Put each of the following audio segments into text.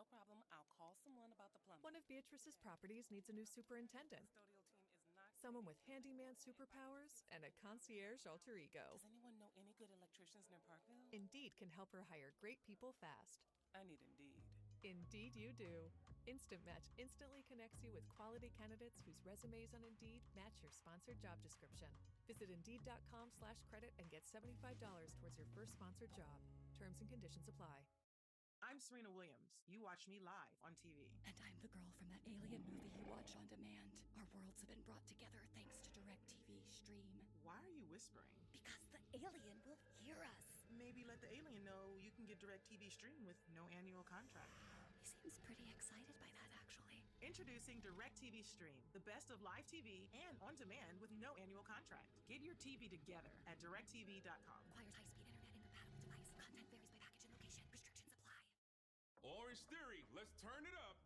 problem. I'll call someone about the plumbing. One of Beatrice's properties needs a new superintendent. Custodial team is not Someone with handyman superpowers and a concierge alter ego. Does anyone know any good electricians near Parkville? Indeed can help her hire great people fast. I need Indeed. Indeed you do. Instant Match instantly connects you with quality candidates whose resumes on Indeed match your sponsored job description. Visit Indeed.com/credit and get $75 towards your first sponsored job. Terms and conditions apply. I'm Serena Williams. You watch me live on TV. And I'm the girl from that alien movie you watch on demand. Our worlds have been brought together thanks to DirecTV Stream. Why are you whispering? Because the alien will hear us. Maybe let the alien know you can get DirecTV Stream with no annual contract. He seems pretty excited by that, actually. Introducing DirecTV Stream, the best of live TV and on demand with no annual contract. Get your TV together at directv.com. Requires high-speed internet incompatible device. Content varies by package and location. Restrictions apply. Orange Theory, let's turn it up.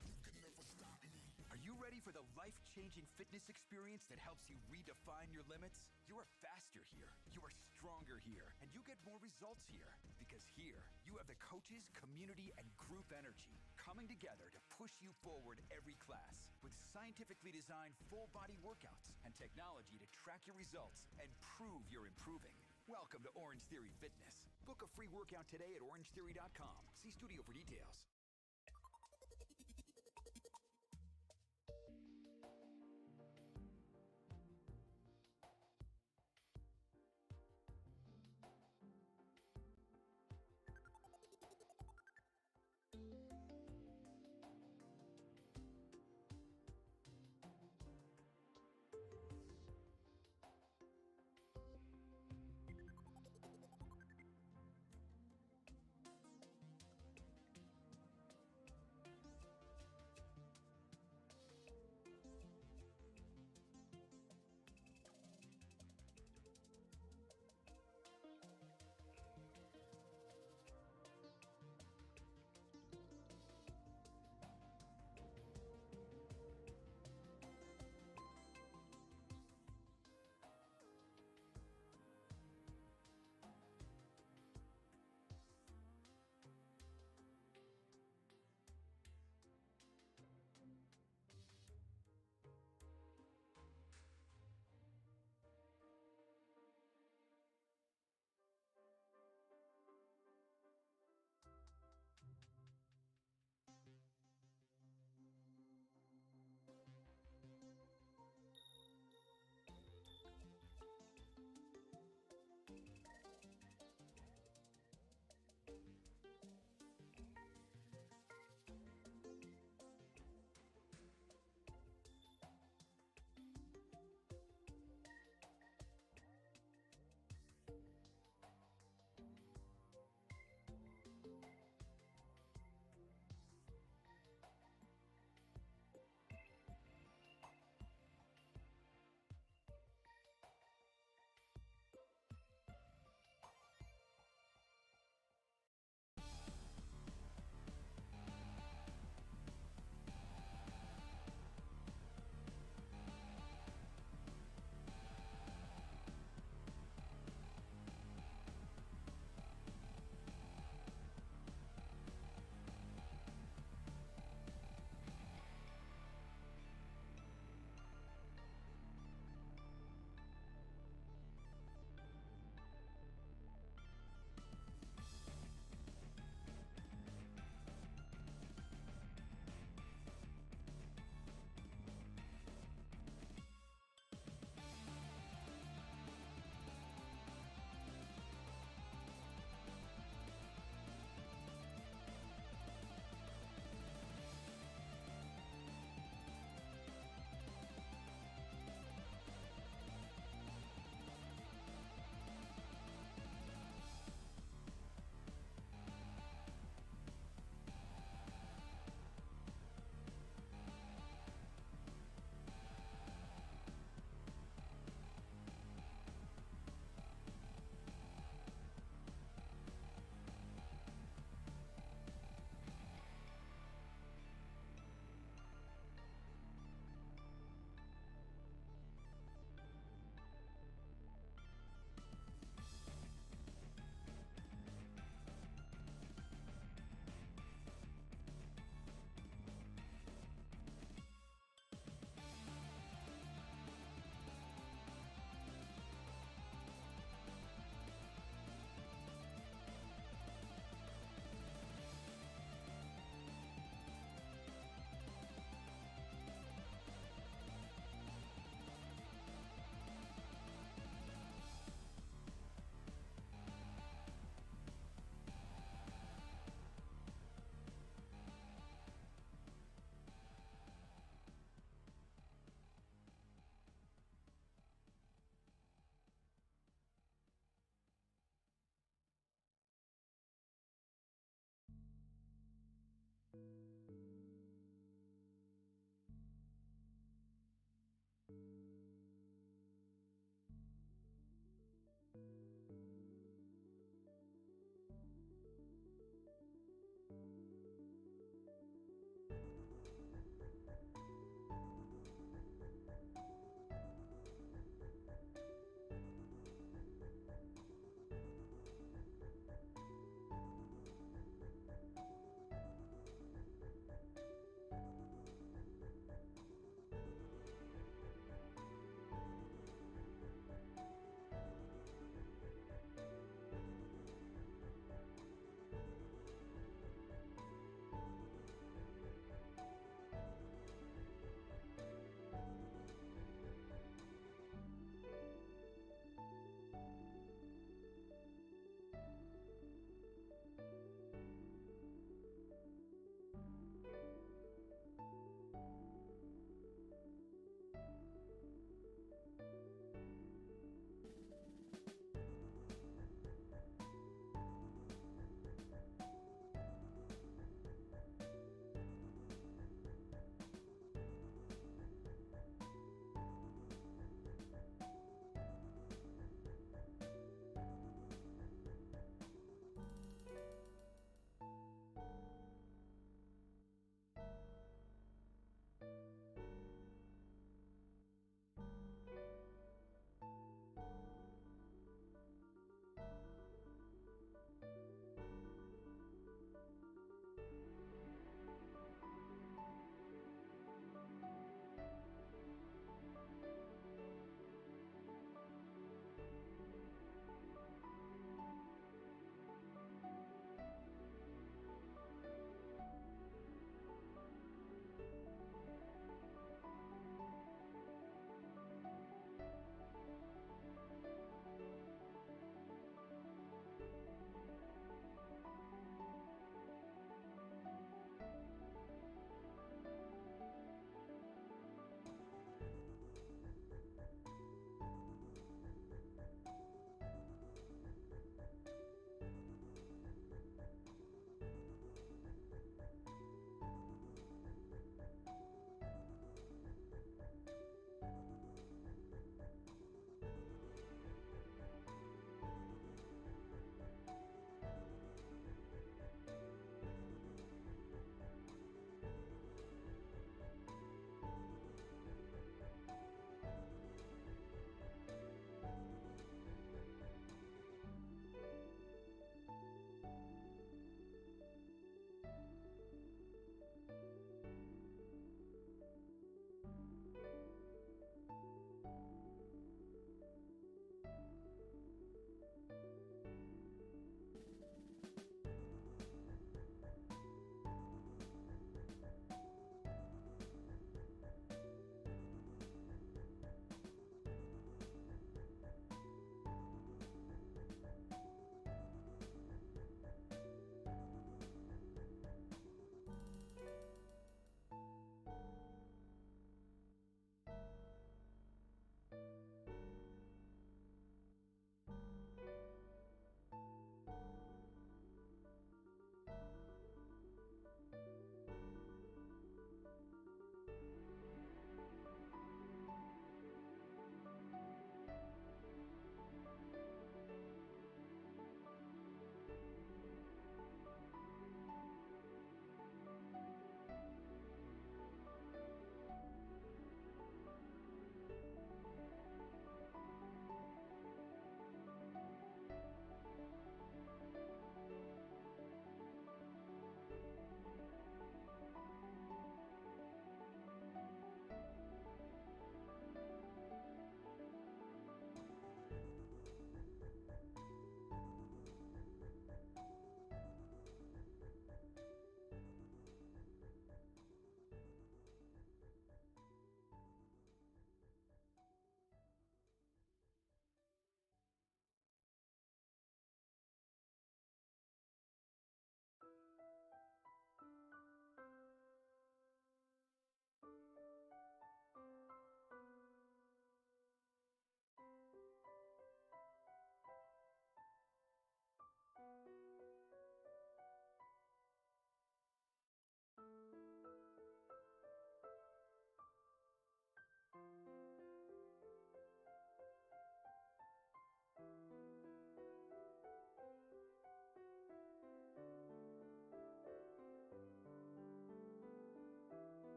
Are you ready for the life-changing fitness experience that helps you redefine your limits? You are faster here, you are stronger here, and you get more results here. Because here, you have the coaches, community, and group energy coming together to push you forward every class with scientifically designed full-body workouts and technology to track your results and prove you're improving. Welcome to Orange Theory Fitness. Book a free workout today at orangetheory.com. See studio for details.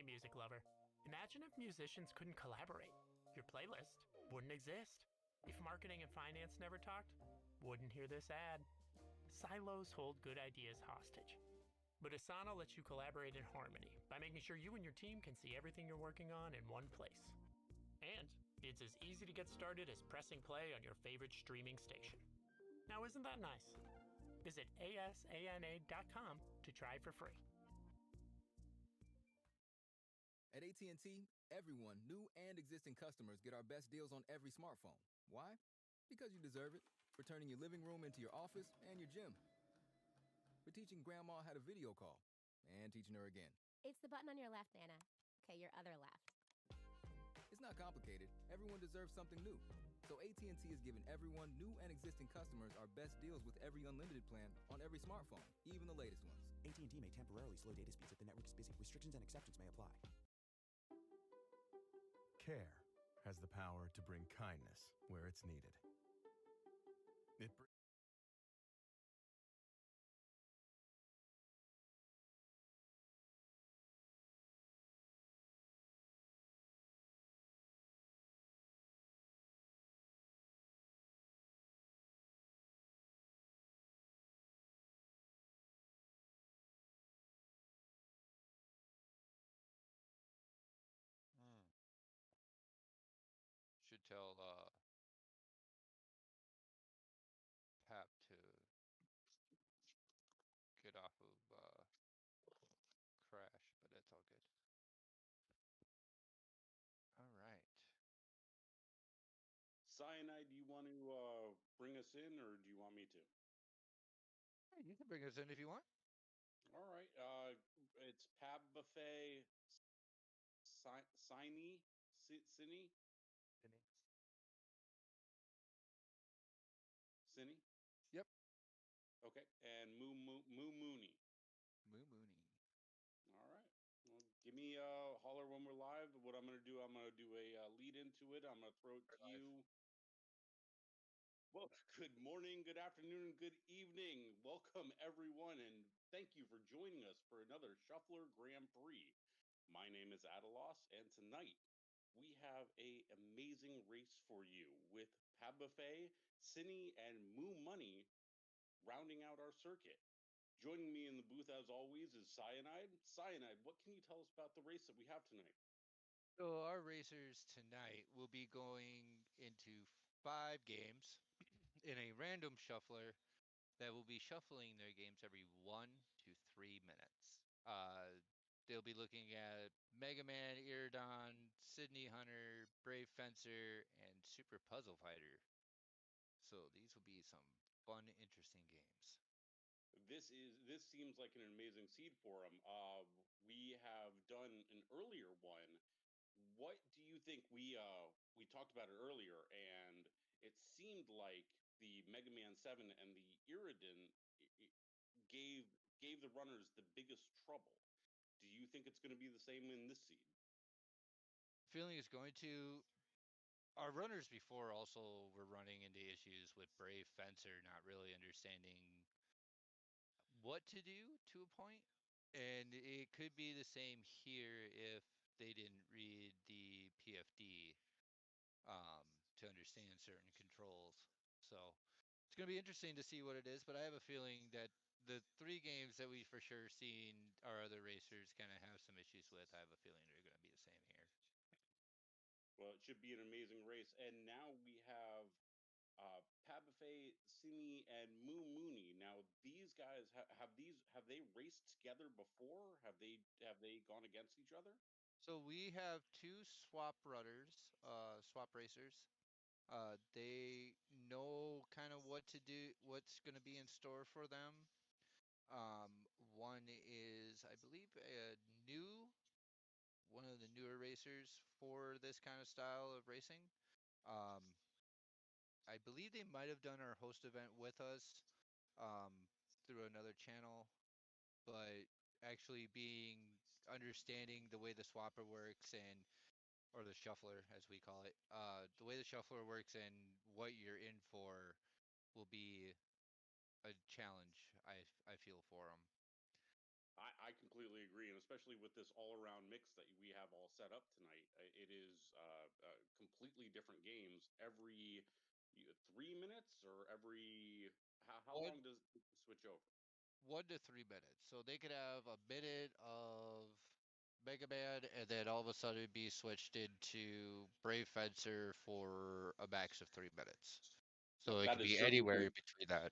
music lover. Imagine if musicians couldn't collaborate. Your playlist wouldn't exist. If marketing and finance never talked, wouldn't hear this ad. Silos hold good ideas hostage. But Asana lets you collaborate in harmony by making sure you and your team can see everything you're working on in one place. And it's as easy to get started as pressing play on your favorite streaming station. Now, isn't that nice? Visit asana.com to try for free. At AT&T, everyone, new and existing customers, get our best deals on every smartphone. Why? Because you deserve it. For turning your living room into your office and your gym. For teaching grandma how to video call and teaching her again. It's the button on your left, Nana. Okay, your other left. It's not complicated. Everyone deserves something new. So AT&T is giving everyone, new and existing customers, our best deals with every unlimited plan on every smartphone, even the latest ones. AT&T may temporarily slow data speeds if the network is busy. Restrictions and exceptions may apply. Care has the power to bring kindness where it's needed. It Should tell Pap to get off of Crash, but that's all good. All right. Cyanide, do you want to bring us in, or do you want me to? Hey, you can bring us in if you want. All right. It's Pab Buffet, Cine, Cine, Cine. Yep. Okay, and Moo Mooney. Moo Mooney. All right. Well, give me a holler when we're live. What I'm gonna do, I'm gonna do a lead into it. I'm gonna throw it to you. Well, good morning, good afternoon, and good evening. Welcome, everyone, and thank you for joining us for another Shuffler Grand Prix. My name is Adalos, and tonight we have a amazing race for you with Pab Buffet, Cine, and Moo Money rounding out our circuit. Joining me in the booth, as always, is Cyanide. Cyanide, what can you tell us about the race that we have tonight? So our racers tonight will be going into 5 games in a random shuffler that will be shuffling their games every 1 to 3 minutes. They'll be looking at Mega Man, Iridon, Sydney Hunter, Brave Fencer, and Super Puzzle Fighter. So these will be some fun, interesting games. This seems like an amazing seed for them. We have done an earlier one. What do you think? We talked about it earlier, and it seemed like the Mega Man 7 and the Iridon gave the runners the biggest trouble. Do you think it's going to be the same in this seed? Feeling is going to. Our runners before also were running into issues with Brave Fencer not really understanding what to do to a point. And it could be the same here if they didn't read the PFD to understand certain controls. So it's going to be interesting to see what it is, but I have a feeling that the 3 games that we for sure seen our other racers kind of have some issues with, I have a feeling they're going to be the same here. Well, it should be an amazing race. And now we have Pabuffet, Simi, and Moo Mooney. Now these guys have they raced together before? Have they gone against each other? So we have 2 swap runners, swap racers. They know kind of what to do, what's going to be in store for them. One is, I believe, one of the newer racers for this kind of style of racing. Um, I believe they might have done our host event with us um, through another channel, but actually understanding the way the swapper works or the shuffler as we call it, the way the shuffler works and what you're in for will be a challenge. I feel for them. I completely agree, and especially with this all-around mix that we have all set up tonight, it is completely different games every 3 minutes or every how One long does it switch over? 1 to 3 minutes. So they could have a minute of Mega Man, and then all of a sudden be switched into Brave Fencer for a max of 3 minutes. So it That could is be certainly anywhere in between that.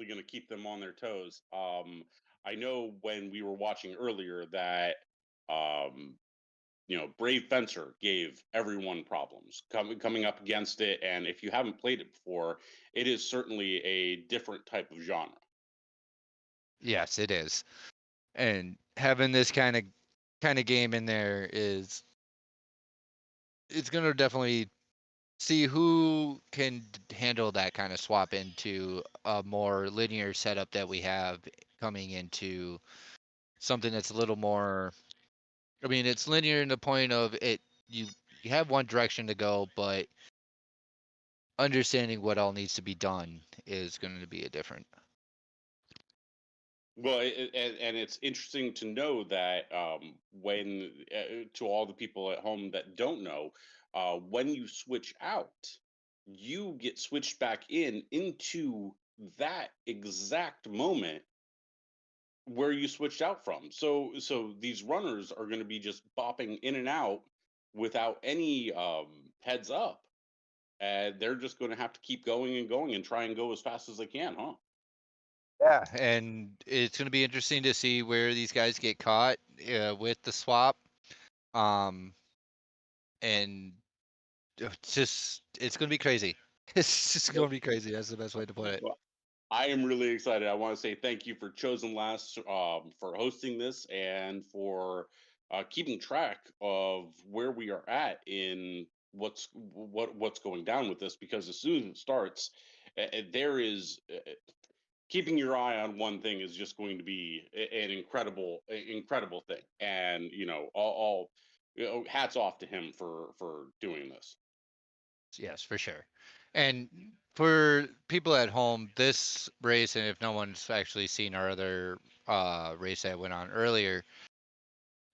going to keep them on their toes. I know when we were watching earlier that um, Brave Fencer gave everyone problems coming up against it, and if you haven't played it before, it is certainly a different type of genre. Yes, it is. And having this kind of game in there is it's gonna definitely see who can handle that kind of swap into a more linear setup that we have coming into something that's a little more. I mean, it's linear in the point of it. You you have one direction to go, but understanding what all needs to be done is going to be a different. Well, and it's interesting to know that when to all the people at home that don't know, when you switch out, you get switched back into that exact moment where you switched out from. So these runners are going to be just bopping in and out without any heads up, and they're just going to have to keep going and going and try and go as fast as they can, huh? Yeah, and it's going to be interesting to see where these guys get caught with the swap. Um, and it's going to be crazy. It's just going to be crazy. That's the best way to put it. Well, I am really excited. I want to say thank you for Chosen Last for hosting this and for keeping track of where we are at in what's going down with this. Because as soon as it starts, there is keeping your eye on one thing is just going to be an incredible thing. And all hats off to him for doing this. Yes, for sure. And for people at home, this race, and if no one's actually seen our other race that went on earlier,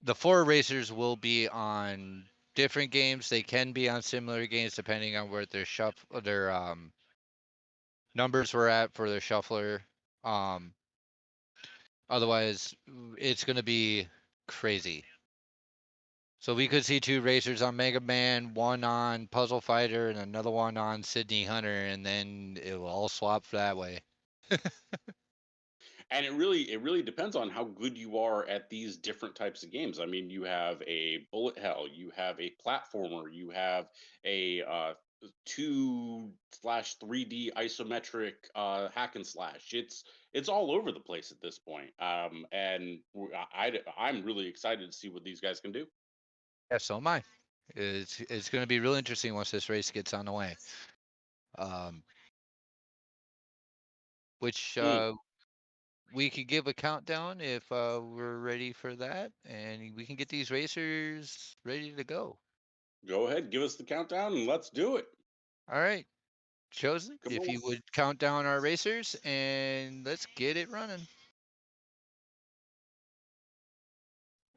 the four racers will be on different games. They can be on similar games depending on where their numbers were at for their shuffler. Um, Otherwise, it's going to be crazy. So we could see two racers on Mega Man, one on Puzzle Fighter, and another one on Sydney Hunter, and then it will all swap that way. And it really depends on how good you are at these different types of games. I mean, you have a bullet hell, you have a platformer, you have a 2/3D isometric hack and slash. It's all over the place at this point. And I'm really excited to see what these guys can do. Yeah, so am I. It's going to be real interesting once this race gets on the way. Um, which Mm, we could give a countdown if we're ready for that, and we can get these racers ready to go. go ahead, give us the countdown and let's do it. All right, Chosen, Come if on, you would count down our racers, and let's get it running.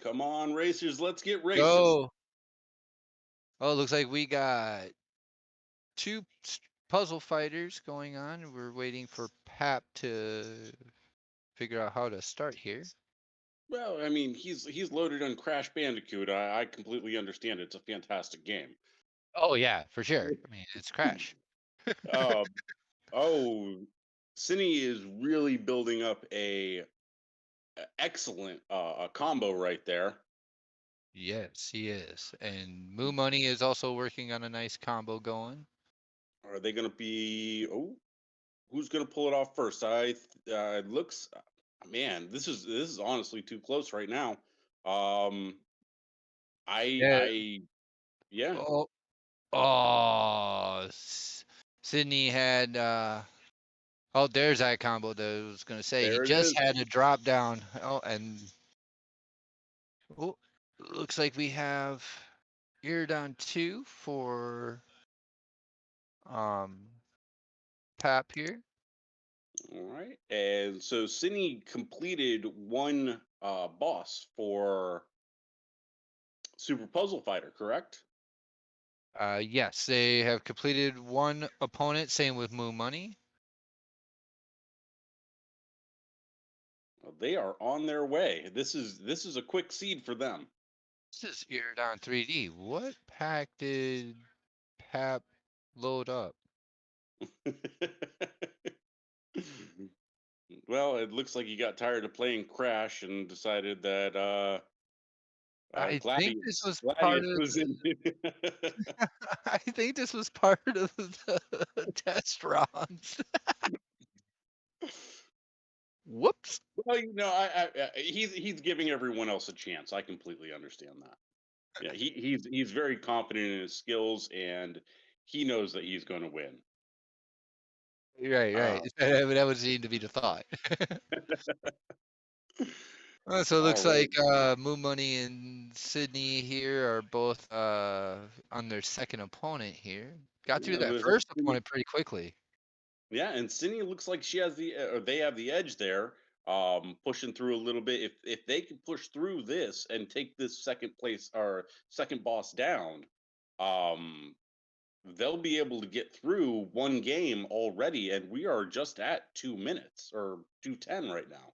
come on, racers, let's get racing. Go. Oh, looks like we got two puzzle fighters going on. We're waiting for Pap to figure out how to start here. Well, I mean, he's loaded on Crash Bandicoot. I completely understand. It's a fantastic game. Oh yeah, for sure. I mean, it's Crash. Uh, oh, Cine is really building up a excellent combo right there. Yes, he is. And Moo Money is also working on a nice combo going. Are they going to be? Oh, who's going to pull it off first? It looks, man, this is honestly too close right now. Um, Yeah. I yeah, Oh, oh. Sydney had oh, there's that combo that I was gonna say. He there it just is. had a drop down. Oh, and oh, looks like we have ear down two for um Pap here. All right. And so Cine completed one boss for Super Puzzle Fighter, correct? Yes, they have completed one opponent. Same with Moo Money. Well, they are on their way. This is a quick seed for them. This is Iridon 3D. What pack did Pap load up? Well, it looks like he got tired of playing Crash and decided that I think this was part Gladius of was in. I think this was part of the test rounds. Whoops. Well, he's giving everyone else a chance. I completely understand that. Yeah, he's very confident in his skills, and he knows that he's going to win. Right, right. That would seem to be the thought. So it looks All right. like Moo Money and Sydney here are both on their second opponent here. Got through Yeah, that first opponent pretty quickly. Yeah, and Cindy looks like she has or they have the edge there, pushing through a little bit. If they can push through this and take this second place or second boss down, um, they'll be able to get through one game already, and we are just at 2 minutes or 2:10 right now.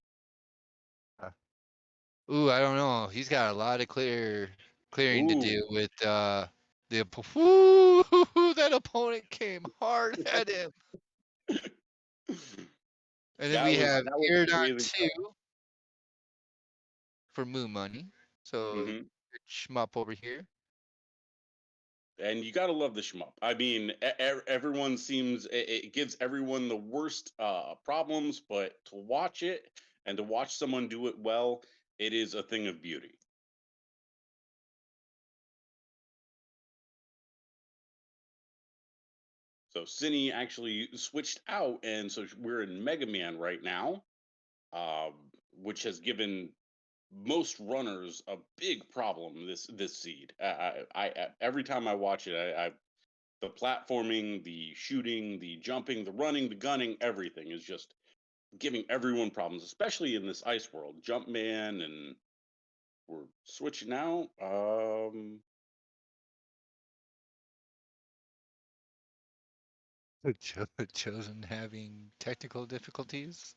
Ooh, I don't know. He's got a lot of clearing to do Ooh. with Woo, that opponent came hard at him. And then we have that was Iridon amazing. 2 for Moo Money. So Mhm. good shmup over here. And you got to love the shmup. I mean, everyone seems it gives everyone the worst problems, but to watch it and to watch someone do it well, it is a thing of beauty. So Cine actually switched out, and so we're in Mega Man right now, which has given most runners a big problem this seed. Every time I watch it, I the platforming, the shooting, the jumping, the running, the gunning, everything is just giving everyone problems, especially in this ice world. Jumpman, and we're switching out. Chosen having technical difficulties.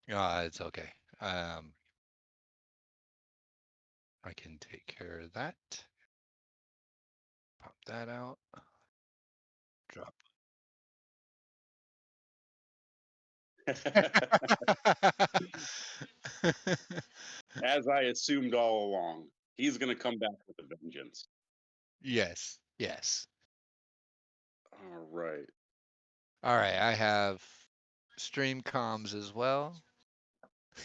It's okay. I can take care of that. Pop that out. Drop. As I assumed all along, he's going to come back with a vengeance. Yes, yes. All right. All right, I have stream comms as well.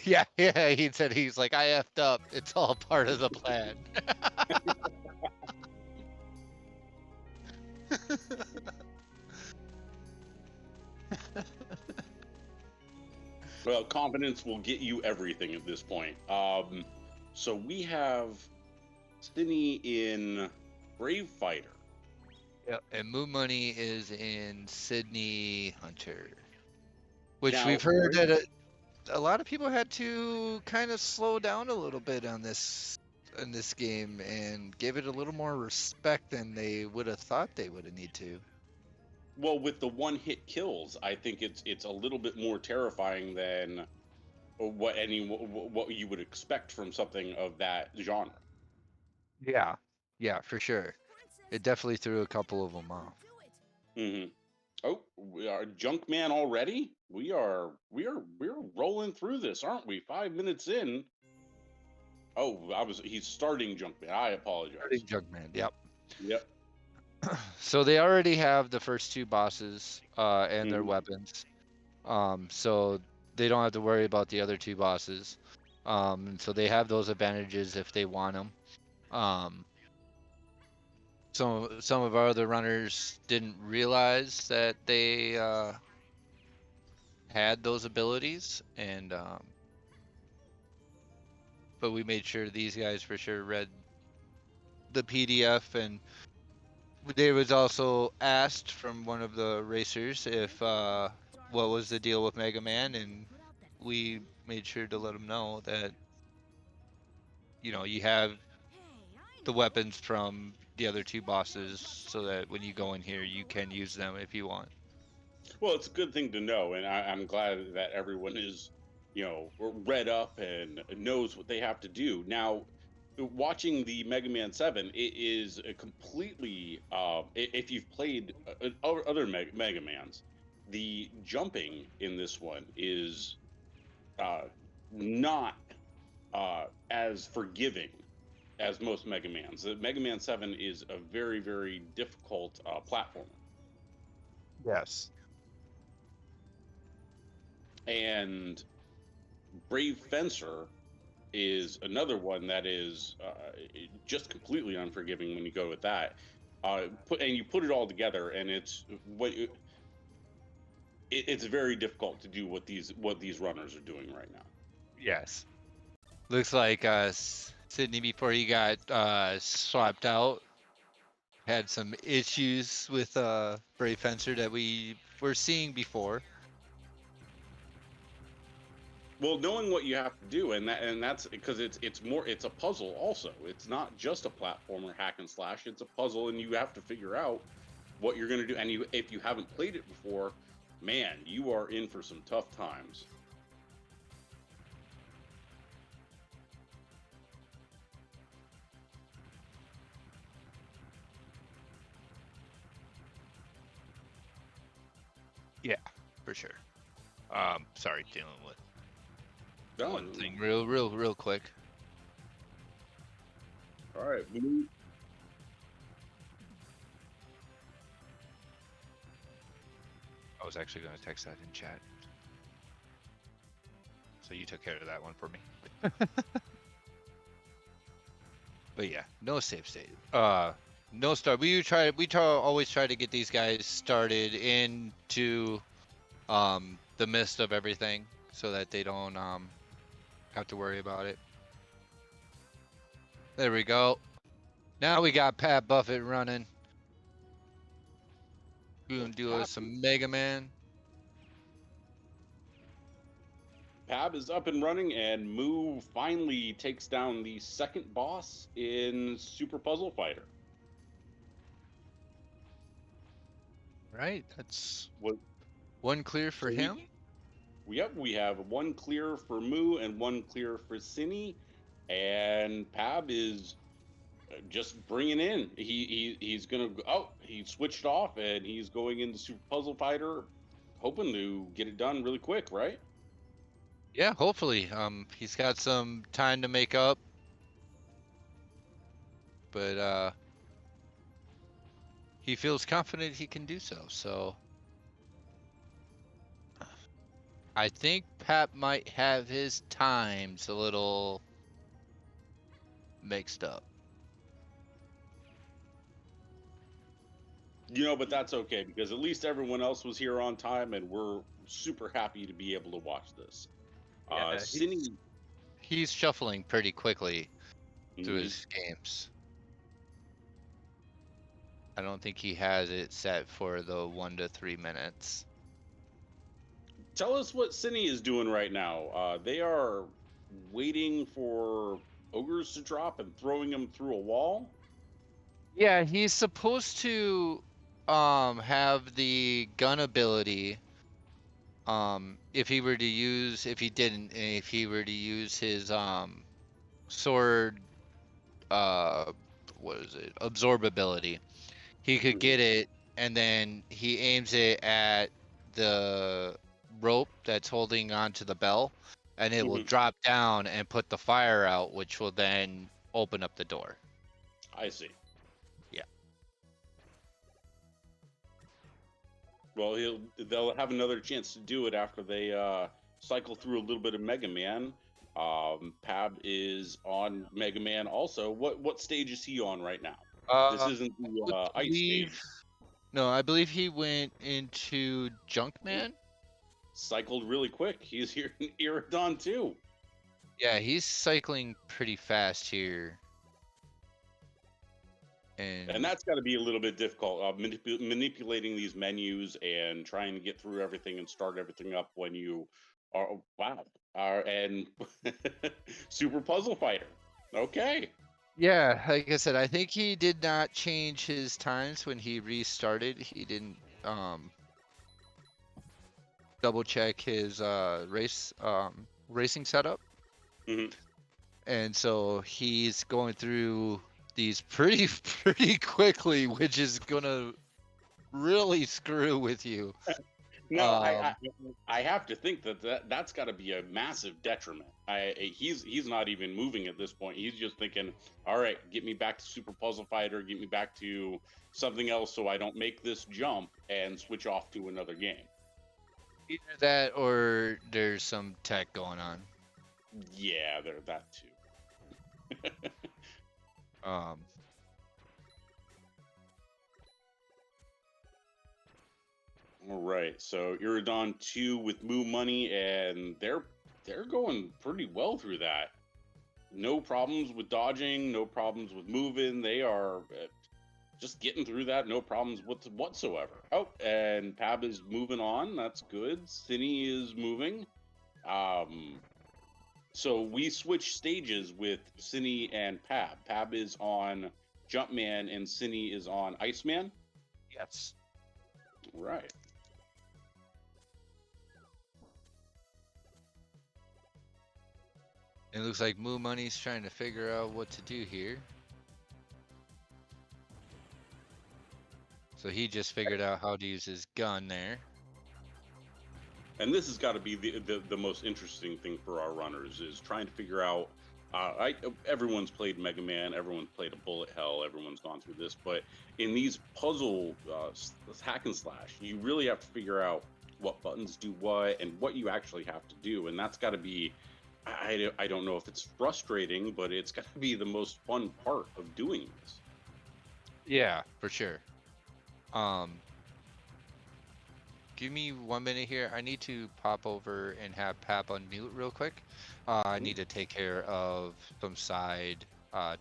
Yeah, yeah, he said he's like, I effed up. It's all part of the plan. Well, confidence will get you everything at this point. So we have Sydney in Brave Fighter. Yep. And Moo Money is in Sydney Hunter, which Now, we've heard that a lot of people had to kind of slow down a little bit on this in this game and give it a little more respect than they would have thought they would have need to. Well, with the one-hit kills, I think it's a little bit more terrifying than what you would expect from something of that genre. Yeah, yeah, for sure. It definitely threw a couple of them off. Mm-hmm. Oh, we are Junkman already. We're rolling through this, aren't we? 5 minutes in. Oh, he's starting Junkman. I apologize. Junkman, yep. Yep. So they already have the first two bosses and their Mhm. weapons. So they don't have to worry about the other two bosses. So they have those advantages if they want them. Some of our other runners didn't realize that they had those abilities, and but we made sure these guys for sure read the PDF and There was also asked from one of the racers if what was the deal with Mega Man, and we made sure to let him know that you have the weapons from the other two bosses, so that when you go in here, you can use them if you want. Well, it's a good thing to know, and I'm glad that everyone is, read up and knows what they have to do. Now, watching the Mega Man 7, it is a completely, if you've played other Mega Mans, the jumping in this one is uh, not as forgiving as most Mega Mans. The Mega Man 7 is a very, very difficult platformer. Yes. And Brave Fencer is another one that is just completely unforgiving when you go with that. You put it all together, and it's very difficult to do what these runners are doing right now. Yes. Looks like Sydney, before he got swapped out, had some issues with Brave Fencer that we were seeing before. Well, knowing what you have to do, and that's because it's a puzzle also. It's not just a platformer hack and slash. It's a puzzle, and you have to figure out what you're going to do. And if you haven't played it before, man, you are in for some tough times. Yeah, for sure. Sorry, dealing with one No. thing real quick. All right. I was actually going to text that in chat. So you took care of that one for me. But yeah, no save state. No start. Always try to get these guys started into the midst of everything, so that they don't have to worry about it. There we go. Now we got Pat Buffett running. We're gonna do some Mega Man. Pab is up and running, and Moo finally takes down the second boss in Super Puzzle Fighter. Right, that's What? one clear for So him. we have one clear for Moo and one clear for Cine, and Pab is just bringing in. He's gonna go. Oh, he switched off, and he's going into Super Puzzle Fighter, hoping to get it done really quick, right? Yeah, hopefully. He's got some time to make up, but he feels confident he can do so. So I think Pat might have his times a little mixed up. But that's okay, because at least everyone else was here on time, and we're super happy to be able to watch this. Yeah, Cine. he's shuffling pretty quickly through Mhm. his games. I don't think he has it set for the 1 to 3 minutes. Tell us what Cine is doing right now. They are waiting for ogres to drop and throwing them through a wall. Yeah, he's supposed to have the gun ability. If he were to use, if he didn't, if he were to use his sword, uh, what is it, absorbability, he could get it, and then he aims it at the rope that's holding onto the bell, and it will drop down and put the fire out, which will then open up the door. I see. Yeah. Well, they'll have another chance to do it after they cycle through a little bit of Mega Man. Pab is on Mega Man also. What stage is he on right now? This isn't the ice stage. No, I believe he went into Junkman. Cycled really quick. He's here in Iridon too. Yeah, he's cycling pretty fast here. And that's got to be a little bit difficult, manipulating these menus and trying to get through everything and start everything up when you and Super Puzzle Fighter. Okay. Yeah, like I said, I think he did not change his times when he restarted. He didn't double check his racing setup. Mm-hmm. And so he's going through these pretty quickly, which is gonna really screw with you. No, I have to think that's got to be a massive detriment. He's not even moving at this point. He's just thinking, all right, get me back to Super Puzzle Fighter, get me back to something else, so I don't make this jump and switch off to another game. Either that or there's some tech going on. Yeah, there's that too. All right, so Iridon 2 with Moo Money, and they're going pretty well through that. No problems with dodging, no problems with moving. They are just getting through that, no problems whatsoever. Oh, and Pab is moving on. That's good. Cine is moving. So we switch stages with Cine and Pab. Pab is on Jumpman, and Cine is on Iceman. Yes. Right. It looks like Moo Money's trying to figure out what to do here. So he just figured out how to use his gun there. And this has got to be the most interesting thing for our runners, is trying to figure out. Everyone's played Mega Man, everyone's played a Bullet Hell, everyone's gone through this, but in these puzzle hack and slash, you really have to figure out what buttons do what and what you actually have to do, and that's got to be. I don't know if it's frustrating, but it's got to be the most fun part of doing this. Yeah, for sure. Give me 1 minute here. I need to pop over and have Pap unmute real quick. I need to take care of some side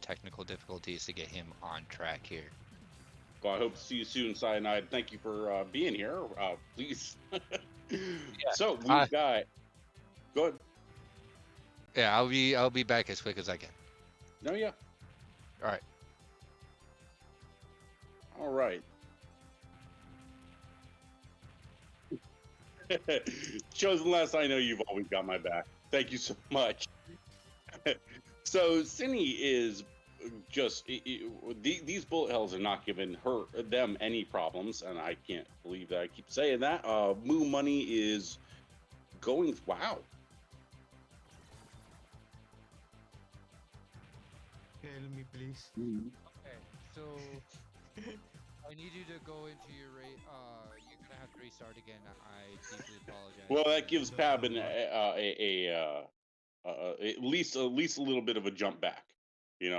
technical difficulties to get him on track here. Well, I hope to see you soon, Cyanide. Thank you for being here. Please. Yeah. So we've got. Go ahead. Yeah, I'll be back as quick as I can. No, yeah. All right. All right. Chosen Less, I know you've always got my back. Thank you so much. So Cine is just these bullet hells are not giving them any problems, and I can't believe that I keep saying that. Moo Money is going. Wow. Help me, please. Okay, so I need you to go into your rate. You're gonna have to restart again. I deeply apologize. Well, that gives Pab at least a little bit of a jump back,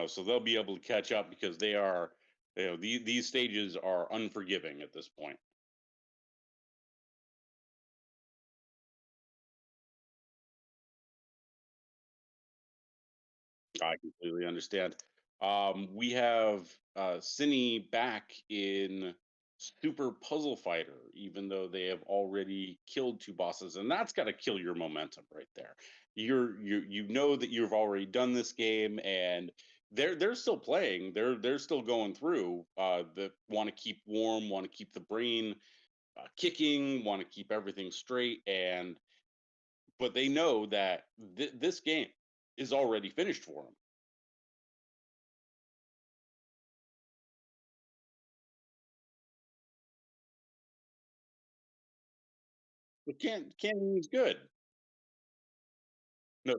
so they'll be able to catch up, because they are, these stages are unforgiving at this point. I completely understand. We have Cine back in Super Puzzle Fighter, even though they have already killed 2 bosses, and that's got to kill your momentum right there. You know that you've already done this game, and they're still playing. They're still going through. That want to keep warm, want to keep the brain kicking, want to keep everything straight, but they know that this game is already finished for them. But canning is good. No.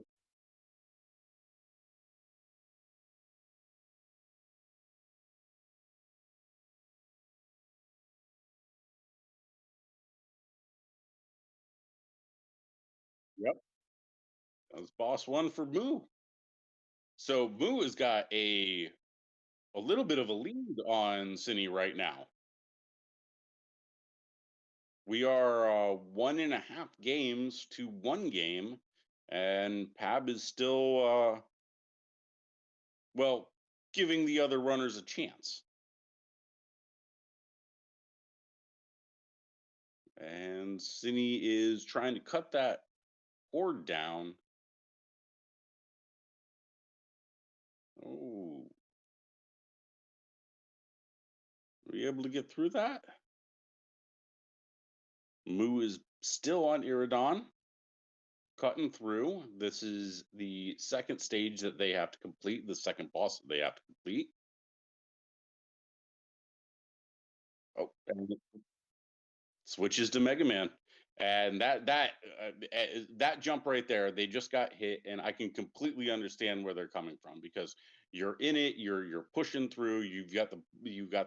Yep. That was boss 1 for Moo. So Moo has got a little bit of a lead on Cine right now. We are 1.5 games to 1 game, and Pab is still, giving the other runners a chance. And Cine is trying to cut that cord down. Oh. Were you able to get through that? Moo is still on Iridon, cutting through. This is the second stage that they have to complete, the second boss that they have to complete. Oh, and switches to Mega Man. And that jump right there, they just got hit, and I can completely understand where they're coming from because you're in it, you're pushing through, you got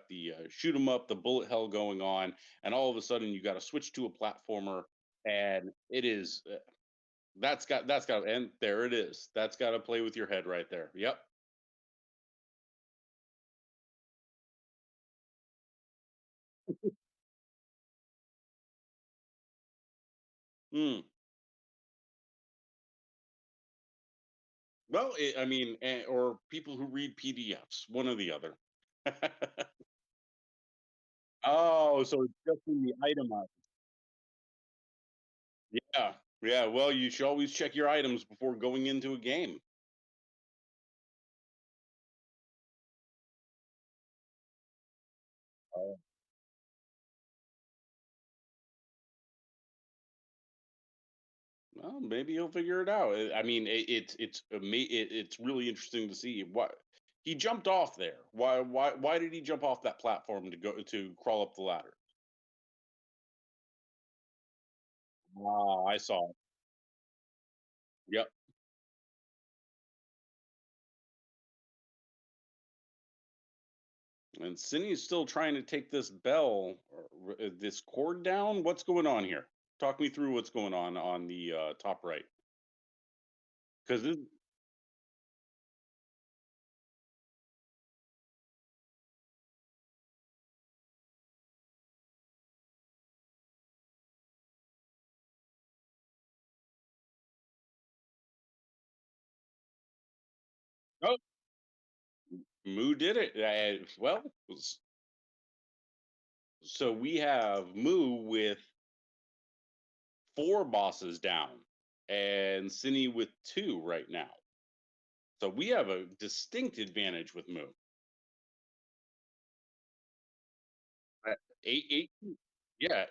the shoot 'em up, the bullet hell going on, and all of a sudden you got to switch to a platformer, and it is that's got and there it is. That's got to play with your head right there. Yep. Hmm. Well, I mean, or people who read PDFs, one or the other. Oh, so it's just in the item. Yeah, yeah. Well, you should always check your items before going into a game. Oh. Well, maybe he'll figure it out. I mean, it's really interesting to see what he jumped off there. Why did he jump off that platform to crawl up the ladder? Oh, I saw it. Yep. And Cindy's still trying to take this bell, this cord down. What's going on here? Talk me through what's going on the top right. Because this, oh, Moo did it. Well, so we have Moo with four bosses down, and Cine with two right now. So we have a distinct advantage with Moo. Eight, yeah,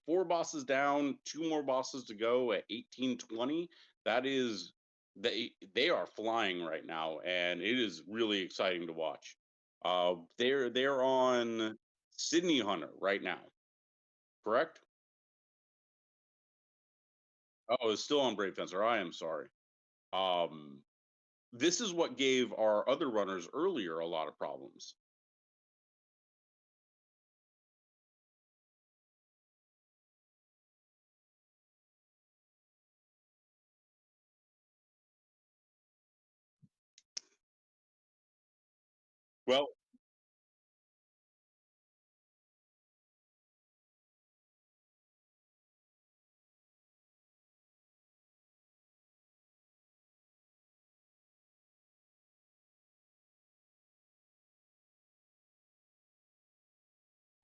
four bosses down, two more bosses to go at 1820. That is, they are flying right now, and it is really exciting to watch. They're on Sydney Hunter right now, correct? Oh, it's still on Brave Fencer. I am sorry. Um, this is what gave our other runners earlier a lot of problems. Well,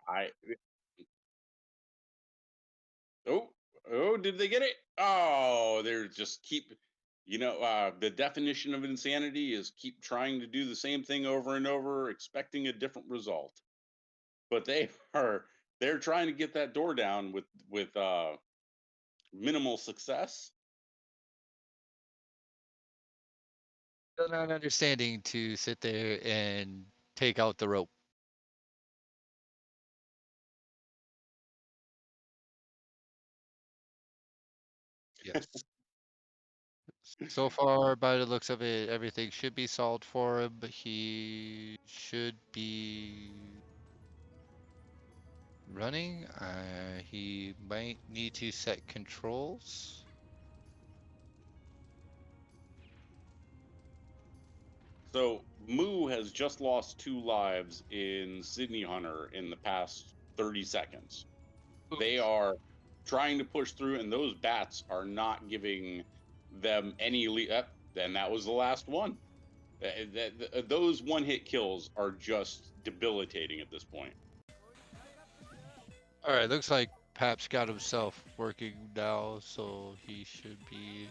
I oh did they get it? Oh, they're just keep the definition of insanity is keep trying to do the same thing over and over, expecting a different result. But they're trying to get that door down with minimal success. Still not understanding to sit there and take out the rope. Yes. So far, by the looks of it, everything should be solved for him. He should be running. He might need to set controls. So Moo has just lost two lives in Sydney Hunter in the past 30 seconds. They are trying to push through, and those bats are not giving them any lead. Then that was the last one. Those one-hit kills are just debilitating at this point. All right, looks like Pap's got himself working now, so he should be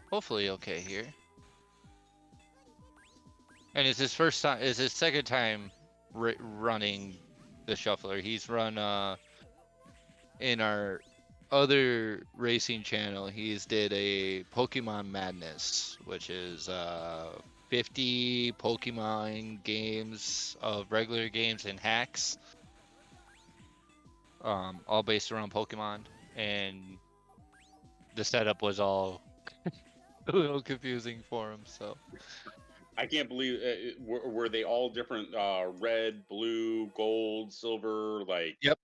hopefully okay here. And it's his first time, it's his second time running the shuffler. He's run in our other racing channel. He's did a Pokemon Madness, which is 50 Pokemon games of regular games and hacks, all based around Pokemon. And the setup was all a little confusing for him. So I can't believe were they all different? Red, blue, gold, silver, like yep,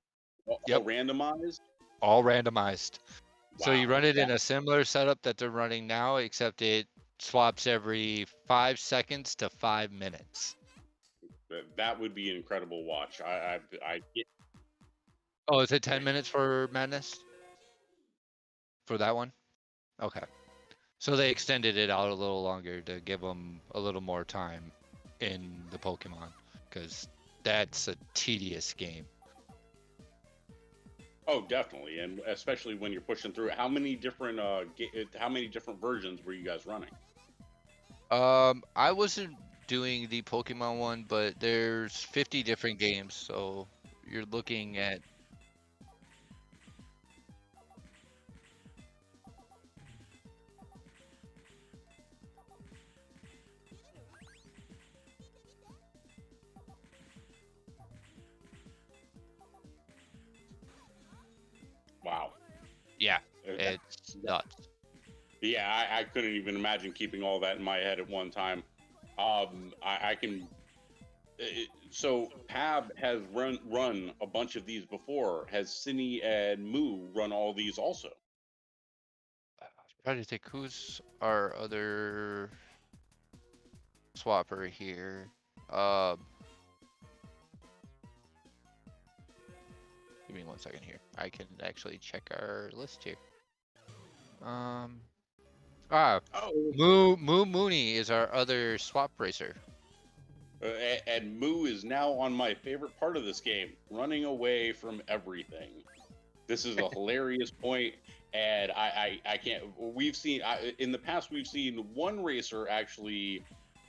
all randomized. All randomized. So you Wow, run it in a similar setup that they're running now, except it swaps every 5 seconds to 5 minutes. That would be an incredible watch. Oh, is it 10 minutes for Madness? For that one? Okay. So they extended it out a little longer to give them a little more time in the Pokemon, because that's a tedious game. Oh, definitely, and especially when you're pushing through. How many different versions were you guys running? I wasn't doing the Pokemon one, but there's 50 different games, so you're looking at Wow. Yeah, it's nuts. Yeah, I couldn't even imagine keeping all that in my head at one time. I can. So Pab has run a bunch of these before. Has Cine and Moo run all these also? Trying to think who's our other swapper here. Give me 1 second here. I can actually check our list here. Moo Mooney is our other swap racer. And Moo is now on my favorite part of this game, running away from everything. This is a hilarious point, and I can't. We've seen in the past we've seen one racer actually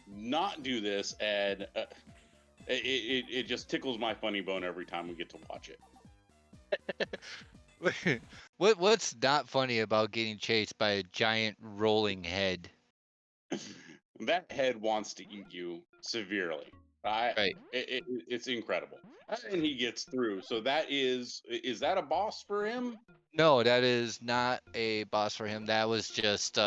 not do this, and it just tickles my funny bone every time we get to watch it. What's not funny about getting chased by a giant rolling head? That head wants to eat you severely. Right. It's incredible, and he gets through. So is that a boss for him? No, that is not a boss for him. That was just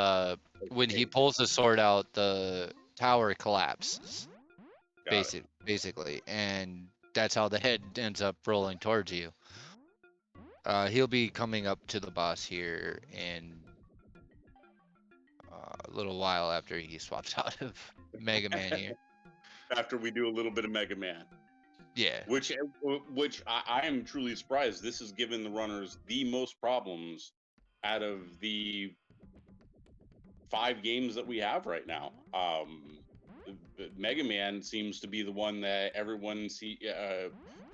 when he pulls the sword out, the tower collapses. Basically, and that's how the head ends up rolling towards you. He'll be coming up to the boss here in a little while after he swaps out of Mega Man here. After we do a little bit of Mega Man. Yeah. Which I am truly surprised. This has given the runners the most problems out of the 5 games that we have right now. Mega Man seems to be the one that everyone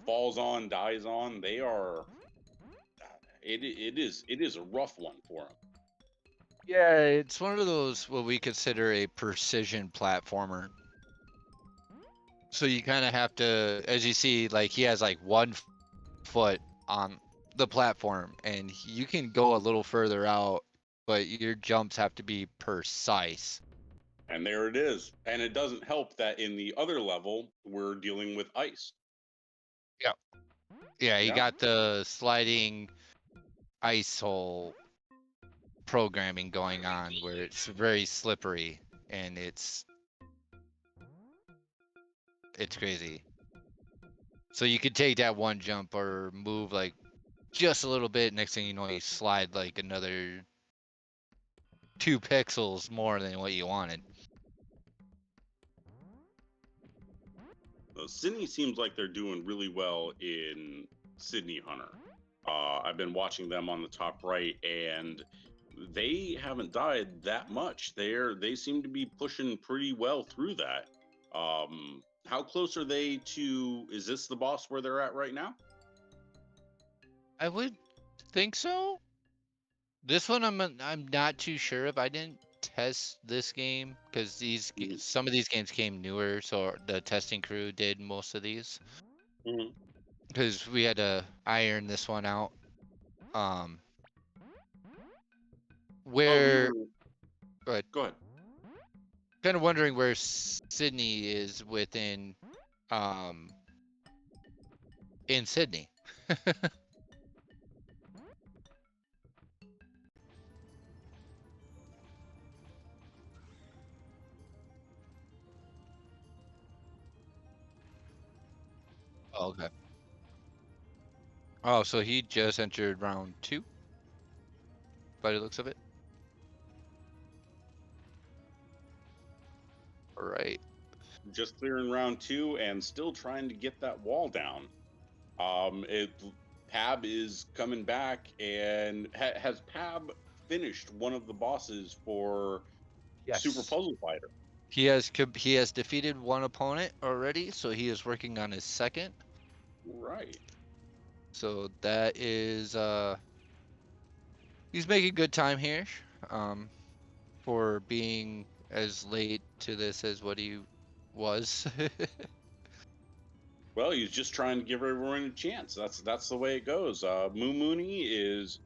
falls on, dies on. They are. It is a rough one for them. Yeah, it's one of those what we consider a precision platformer. So you kind of have to, as you see, like he has like 1 foot on the platform, and you can go a little further out, but your jumps have to be precise. And there it is. And it doesn't help that in the other level, we're dealing with ice. Yeah. Yeah, you got the sliding ice hole programming going on where it's very slippery and it's crazy. So you could take that 1 jump or move like just a little bit. Next thing you know, you slide like another 2 pixels more than what you wanted. Sydney seems like they're doing really well in Sydney Hunter. I've been watching them on the top right, and they haven't died that much. They seem to be pushing pretty well through that. How close are they to? Is this the boss where they're at right now? I would think so. This one I'm not too sure of. I didn't test this game because some of these games came newer, so the testing crew did most of these. Because we had to iron this one out. Where? Go ahead. Kind of wondering where Sydney is within, in Sydney. Oh, okay. Oh, so he just entered round 2, by the looks of it. All right. Just clearing round 2 and still trying to get that wall down. Pab is coming back, and has Pab finished one of the bosses for Super Puzzle Fighter? He has defeated one opponent already, so he is working on his second. Right. So that is he's making good time here, for being as late to this as what he was. Well, he's just trying to give everyone a chance. That's the way it goes. Moo Mooney is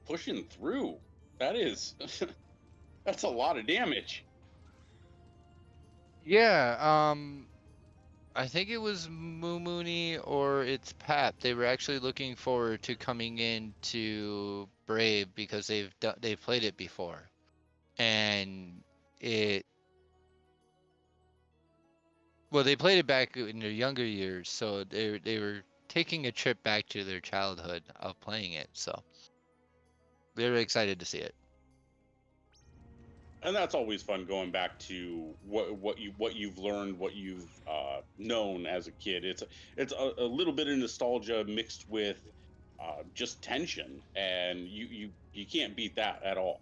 pushing through. That is that's a lot of damage. Yeah, I think it was Moo Mooney or it's Pap. They were actually looking forward to coming into Brave because they've played it before, and they played it back in their younger years, so they were taking a trip back to their childhood of playing it. So they were excited to see it. And that's always fun, going back to what you've learned, what you've known as a kid. It's a little bit of nostalgia mixed with just tension, and you can't beat that at all.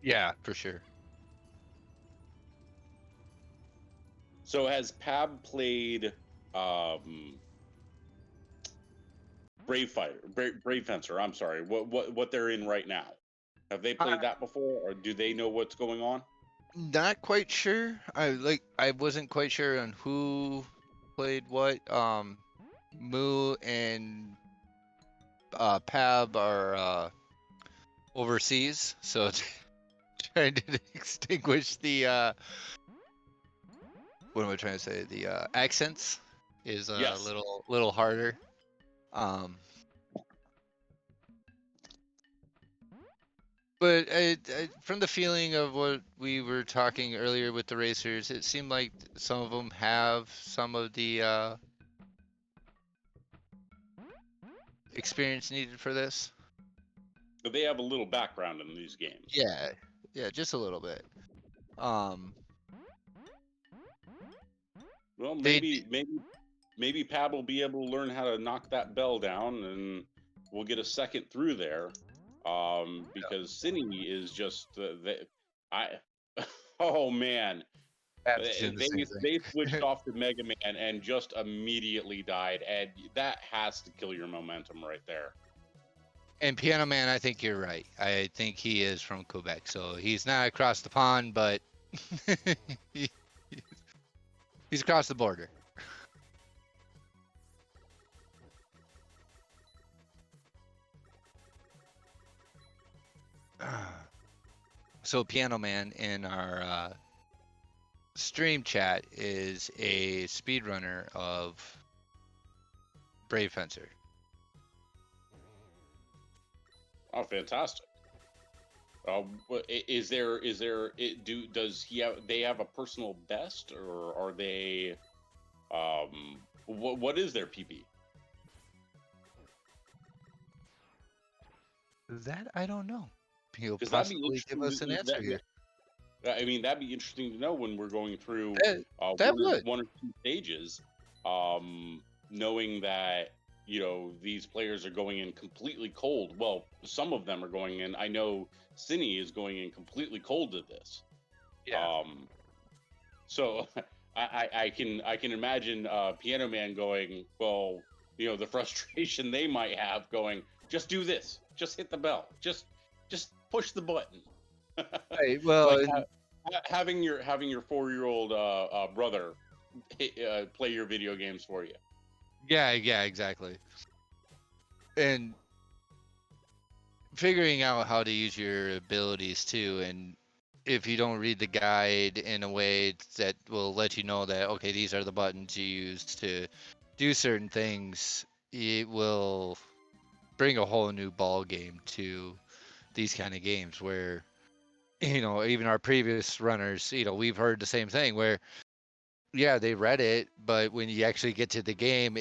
Yeah, for sure. So has Pab played Brave Fencer? I'm sorry, what they're in right now? Have they played that before, or do they know what's going on? Not quite sure. I wasn't quite sure on who played what. Moo and Pab are overseas, so trying to extinguish the what am I trying to say? The accents is a little harder. But from the feeling of what we were talking earlier with the racers, it seemed like some of them have some of the experience needed for this. But they have a little background in these games. Yeah, just a little bit. Well, maybe Pab will be able to learn how to knock that bell down, and we'll get a second through there. Because Cine is just oh man, they switched off to Mega Man and just immediately died, and that has to kill your momentum right there. And Piano Man, I think you're right. I think he is from Quebec, so he's not across the pond, but he's across the border. So Piano Man in our stream chat is a speedrunner of Brave Fencer. Oh, fantastic! Does they have a personal best, or are they what is their PB? That I don't know. He'll possibly give us an answer here. I mean, that'd be interesting to know when we're going through one or two stages, knowing that these players are going in completely cold. Well, some of them are going in. I know Cine is going in completely cold to this. Yeah. So I can imagine Piano Man going, well, the frustration they might have going, just do this, just hit the bell, just push the button. Right. Well, Like and having your 4-year-old brother play your video games for you. yeah, exactly. And figuring out how to use your abilities too, and if you don't read the guide in a way that will let you know that, okay, these are the buttons you use to do certain things, it will bring a whole new ball game to these kind of games where, even our previous runners, we've heard the same thing where, yeah, they read it, but when you actually get to the game,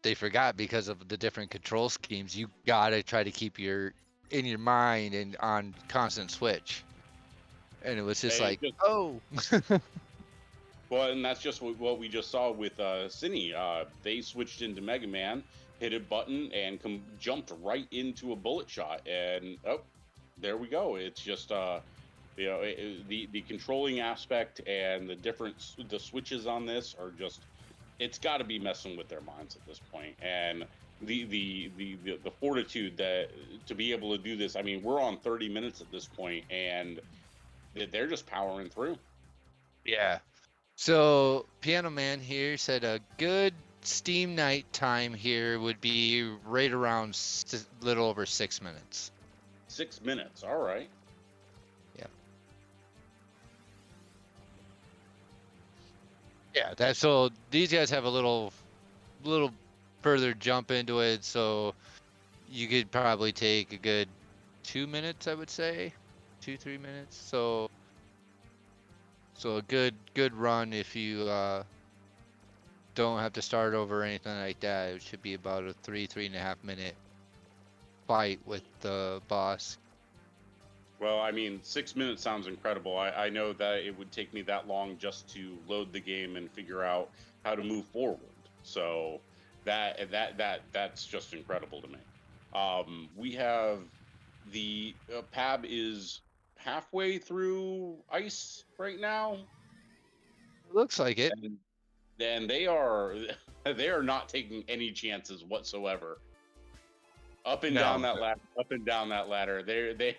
they forgot because of the different control schemes. You gotta try to keep in your mind and on constant switch. And it was just And like, oh. well, and that's just what we just saw with Cine. They switched into Mega Man, hit a button, and jumped right into a bullet shot, and there we go. It's just the controlling aspect and the switches on this are just, it's got to be messing with their minds at this point, and the fortitude that to be able to do this. I mean, we're on 30 minutes at this point, and they're just powering through. Yeah. So Piano Man here said a good Steam night time here would be right around little over 6 minutes. 6 minutes. All right. Yeah. Yeah. That's so these guys have a little further jump into it, so you could probably take a good 2 minutes, I would say, 2-3 minutes. So a good run if you don't have to start over or anything like that. It should be about a 3.5 minute fight with the boss. Well, I mean, 6 minutes sounds incredible. I know that it would take me that long just to load the game and figure out how to move forward. So that's just incredible to me. We have the Pab is halfway through ice right now. Looks like it. And they are they are not taking any chances whatsoever. Up and down that ladder, up and down that ladder. They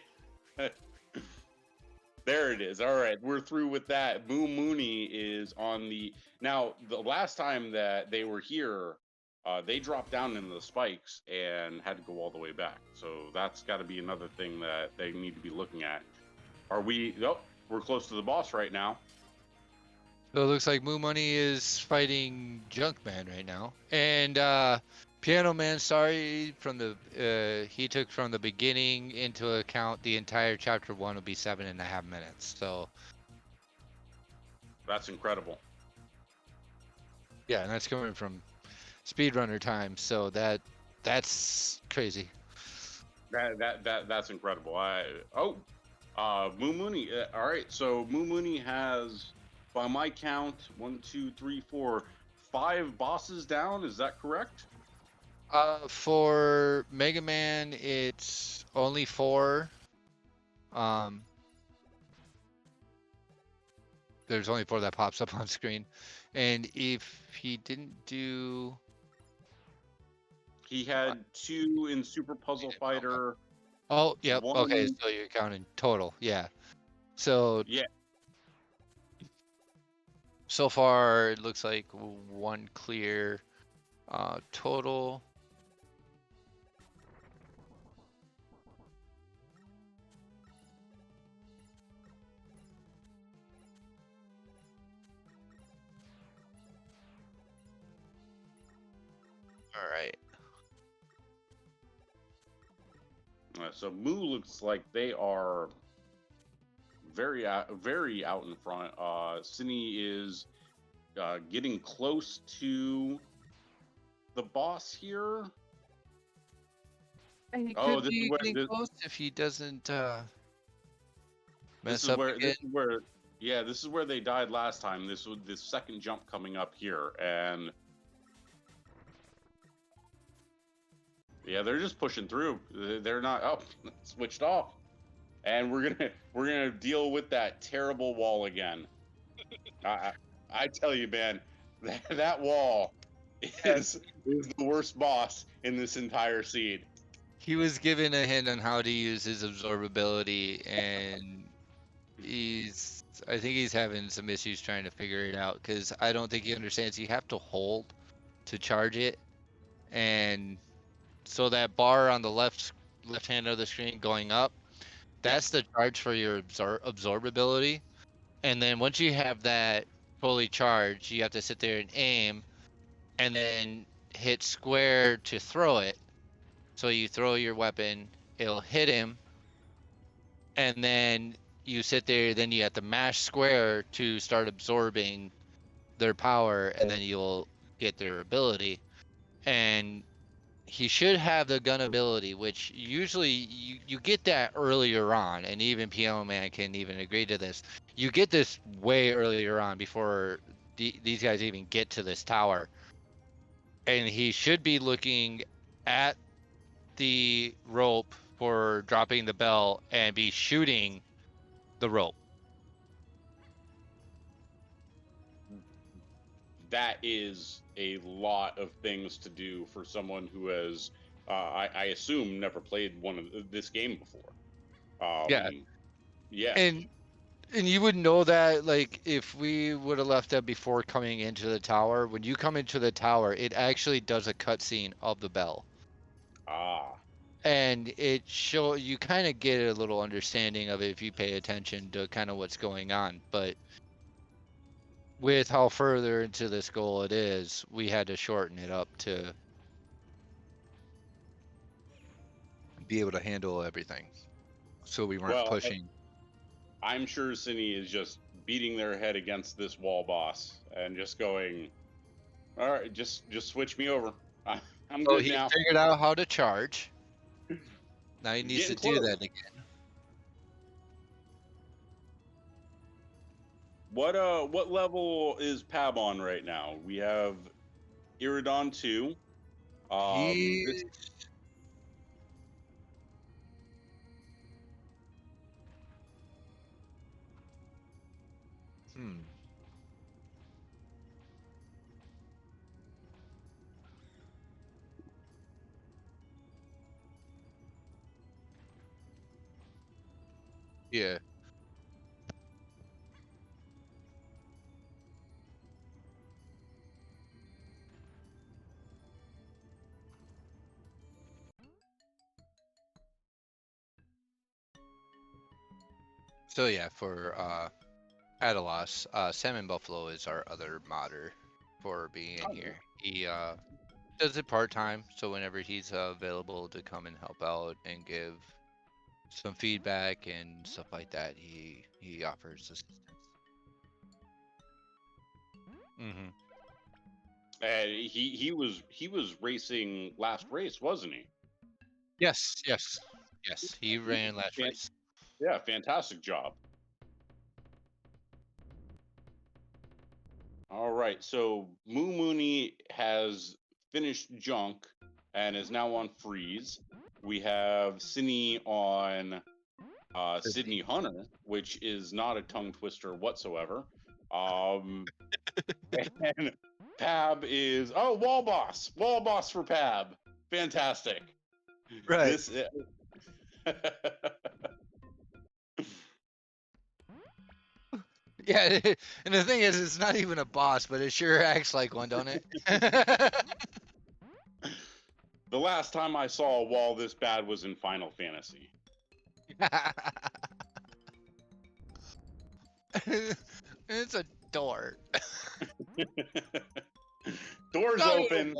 there it is. All right, we're through with that. Moo Mooney is on the now. The last time that they were here, they dropped down into the spikes and had to go all the way back. So that's got to be another thing that they need to be looking at. Are we? Oh, we're close to the boss right now. So it looks like Moo Money is fighting Junkman right now, and Piano Man. Sorry, he took from the beginning into account the entire chapter 1 will be 7.5 minutes. So that's incredible. Yeah, and that's coming from speedrunner time. So that's crazy. That's incredible. Moo Mooney. All right, so Moo Mooney has, by my count, 1, 2, 3, 4, 5 bosses down. Is that correct? For Mega Man, it's only 4. There's only 4 that pops up on screen, and if he didn't do, he had 2 in Super Puzzle Fighter. Oh, yep. Okay, so you're counting total, yeah. So yeah. So far, it looks like 1 clear total. All right. So Moo looks like they are very out in front. Cine is getting close to the boss here. And he could be getting close if he doesn't mess up again. This is where they died last time. This was the second jump coming up here, and yeah, they're just pushing through. They're not switched off, and we're gonna deal with that terrible wall again. I, I tell you, man, that wall is the worst boss in this entire seed. He was given a hint on how to use his absorbability, and I think he's having some issues trying to figure it out because I don't think he understands. You have to hold to charge it, and so that bar on the left hand of the screen going up, that's the charge for your absorbability. And then once you have that fully charged, you have to sit there and aim, and then hit square to throw it. So you throw your weapon, it'll hit him, and then you sit there. Then you have to mash square to start absorbing their power, and then you'll get their ability. And he should have the gun ability, which usually you get that earlier on, and even Piano Man can even agree to this. You get this way earlier on before these guys even get to this tower, and he should be looking at the rope for dropping the bell and be shooting the rope. That is a lot of things to do for someone who has, I assume, never played one of this game before. Yeah, Yeah. and you would know that, like, if we would have left that before coming into the tower. When you come into the tower, it actually does a cutscene of the bell. Ah. And you kind of get a little understanding of it if you pay attention to kind of what's going on. But with how further into this goal it is, we had to shorten it up to be able to handle everything. So we weren't Well, pushing. I'm sure Cine is just beating their head against this wall boss and just going, all right, just switch me over. I'm So good he now. figured out how to charge. Now he He's needs to getting do close. that again. What level is Pab on right now? We have Iridon 2. This Yeah. So yeah, for Adalos, Salmon Buffalo is our other modder for being in here. He does it part-time, so whenever he's available to come and help out and give some feedback and stuff like that, he offers assistance. Mm-hmm. And he was racing last race, wasn't he? Yes. He ran last race. Yeah, fantastic job. All right, so Moo Mooney has finished Junk and is now on Freeze. We have Cine on Sydney Hunter, which is not a tongue twister whatsoever. And Pab is Wall Boss for Pab. Fantastic. Right. This Yeah, and the thing is, it's not even a boss, but it sure acts like one, don't it? The last time I saw a wall this bad was in Final Fantasy. It's a door. Doors open.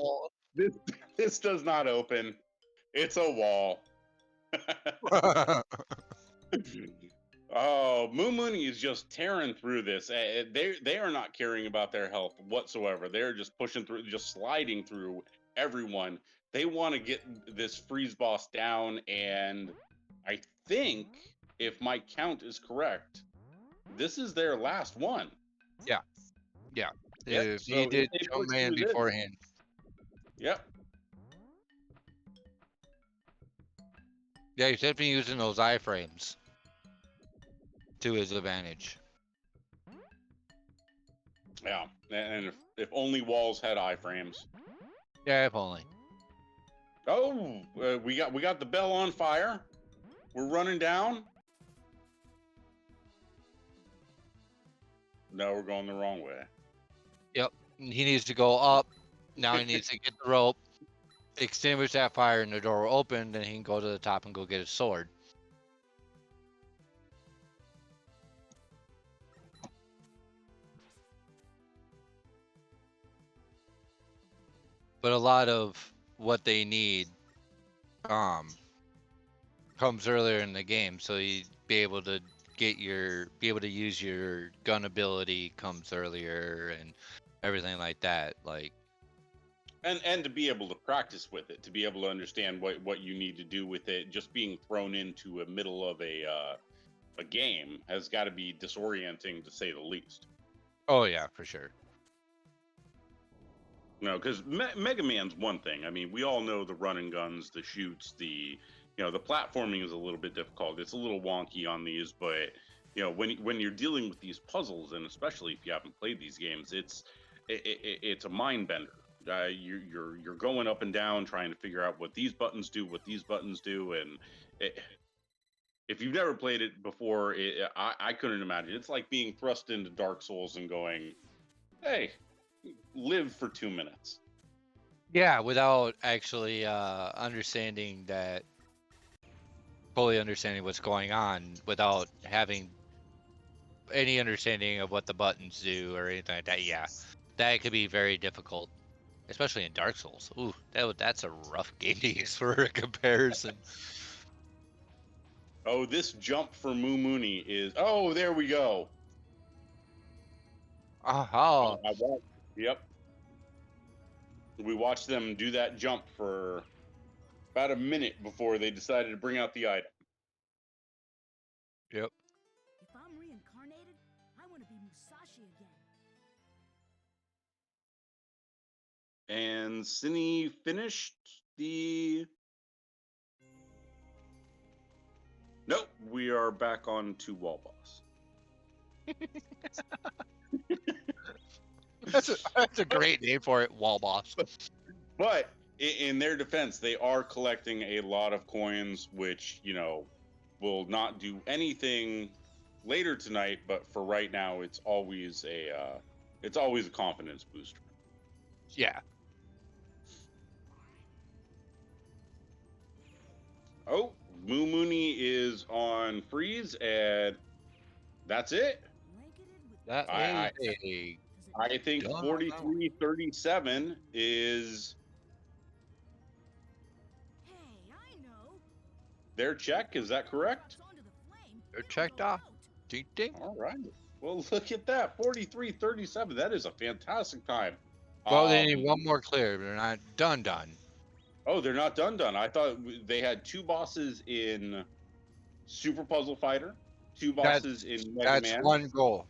This does not open. It's a wall. Oh, Moo Mooney is just tearing through this. They are not caring about their health whatsoever. They're just pushing through, just sliding through everyone. They want to get this freeze boss down, and I think, if my count is correct, this is their last one. Yeah. Yep. If So he did if they push Jumpman through this- beforehand. Yep. Yeah, he's definitely using those iframes to his advantage. Yeah, and if only walls had iframes. Yeah, if only. Oh, we got the bell on fire. We're running down. No, we're going the wrong way. Yep. He needs to go up. Now he needs to get the rope, extinguish that fire, and the door will open. Then he can go to the top and go get his sword. But a lot of what they need comes earlier in the game, so you be able to use your gun ability comes earlier and everything like that. Like, and to be able to practice with it, to be able to understand what you need to do with it. Just being thrown into a middle of a game has got to be disorienting, to say the least. oh yeah, for sure. No, because Mega Man's one thing. I mean, we all know the run and guns, the shoots, the platforming is a little bit difficult. It's a little wonky on these, but when you're dealing with these puzzles, and especially if you haven't played these games, it's a mind bender. You're going up and down trying to figure out what these buttons do, and if you've never played it before, I couldn't imagine. It's like being thrust into Dark Souls and going, "Hey, live for 2 minutes." Yeah, without actually fully understanding what's going on, without having any understanding of what the buttons do or anything like that. Yeah, that could be very difficult, especially in Dark Souls. Ooh, that's a rough game to use for a comparison. Oh, this jump for Moo Mooney is... Oh, there we go. Aha. Yep. We watched them do that jump for about a minute before they decided to bring out the item. Yep. If I'm reincarnated, I want to be Musashi again. And Cine finished the... Nope, we are back on to Wall Boss. That's a great name for it, Wall Boss. But in their defense, they are collecting a lot of coins, which will not do anything later tonight. But for right now, it's always a confidence booster. Yeah. Oh, Moo Mooney is on freeze, and that's it. I think 43-37 is their check. Is that correct? They're checked off. Ding ding. All right. Well, look at that. 43-37. That is a fantastic time. Well, they need one more clear. They're not done. Oh, they're not done. I thought they had 2 bosses in Super Puzzle Fighter, 2 bosses in Mega Man. That's one goal.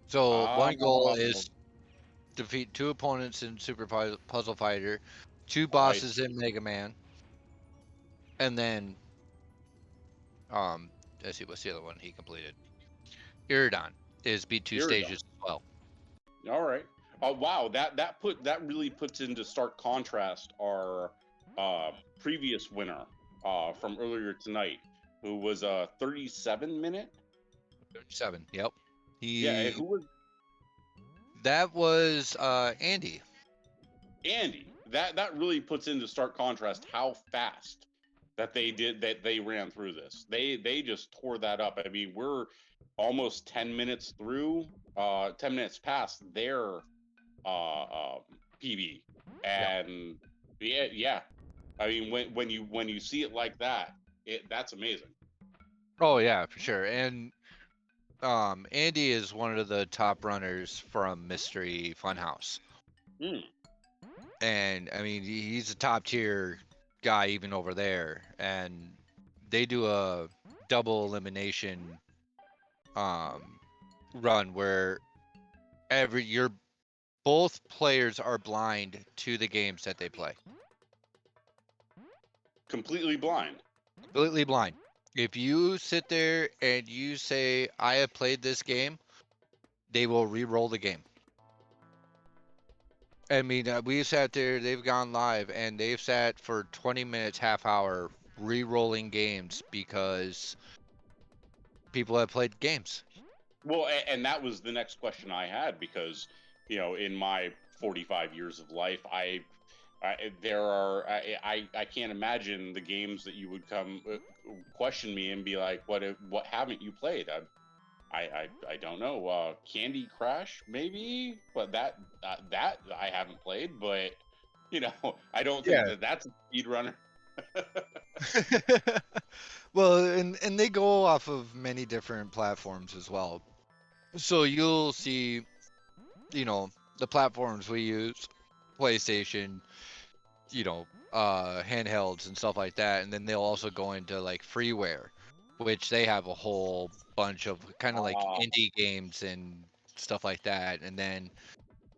So one goal is defeat 2 opponents in Super Puzzle Fighter, 2 bosses in Mega Man, and then let's see, what's the other one he completed? Iridon is beat 2 stages as well. All right. Wow, that really puts into stark contrast our previous winner from earlier tonight, who was a 37-minute. 37. Yep. Who was? That was Andy. Andy. That really puts into stark contrast how fast that they ran through this. They just tore that up. I mean, we're almost 10 minutes through. 10 minutes past their PB, and yeah. I mean, when you see it like that, that's amazing. Oh yeah, for sure. And Andy is one of the top runners from Mystery Funhouse. And I mean, he's a top tier guy even over there, and they do a double elimination run where both players are blind to the games that they play. Completely blind. Completely blind. If you sit there and you say, I have played this game, they will re-roll the game. I mean, we sat there, they've gone live, and they've sat for 20 minutes, half hour, re-rolling games because people have played games. Well, and that was the next question I had because, in my 45 years of life, I can't imagine the games that you would come question me and be like, what haven't you played? I don't know. Candy Crush, maybe, but that I haven't played. But I don't think Yeah. that's a speedrunner. Well, and they go off of many different platforms as well. So you'll see, the platforms we use, PlayStation, handhelds and stuff like that, and then they'll also go into like freeware, which they have a whole bunch of kind of like indie games and stuff like that, and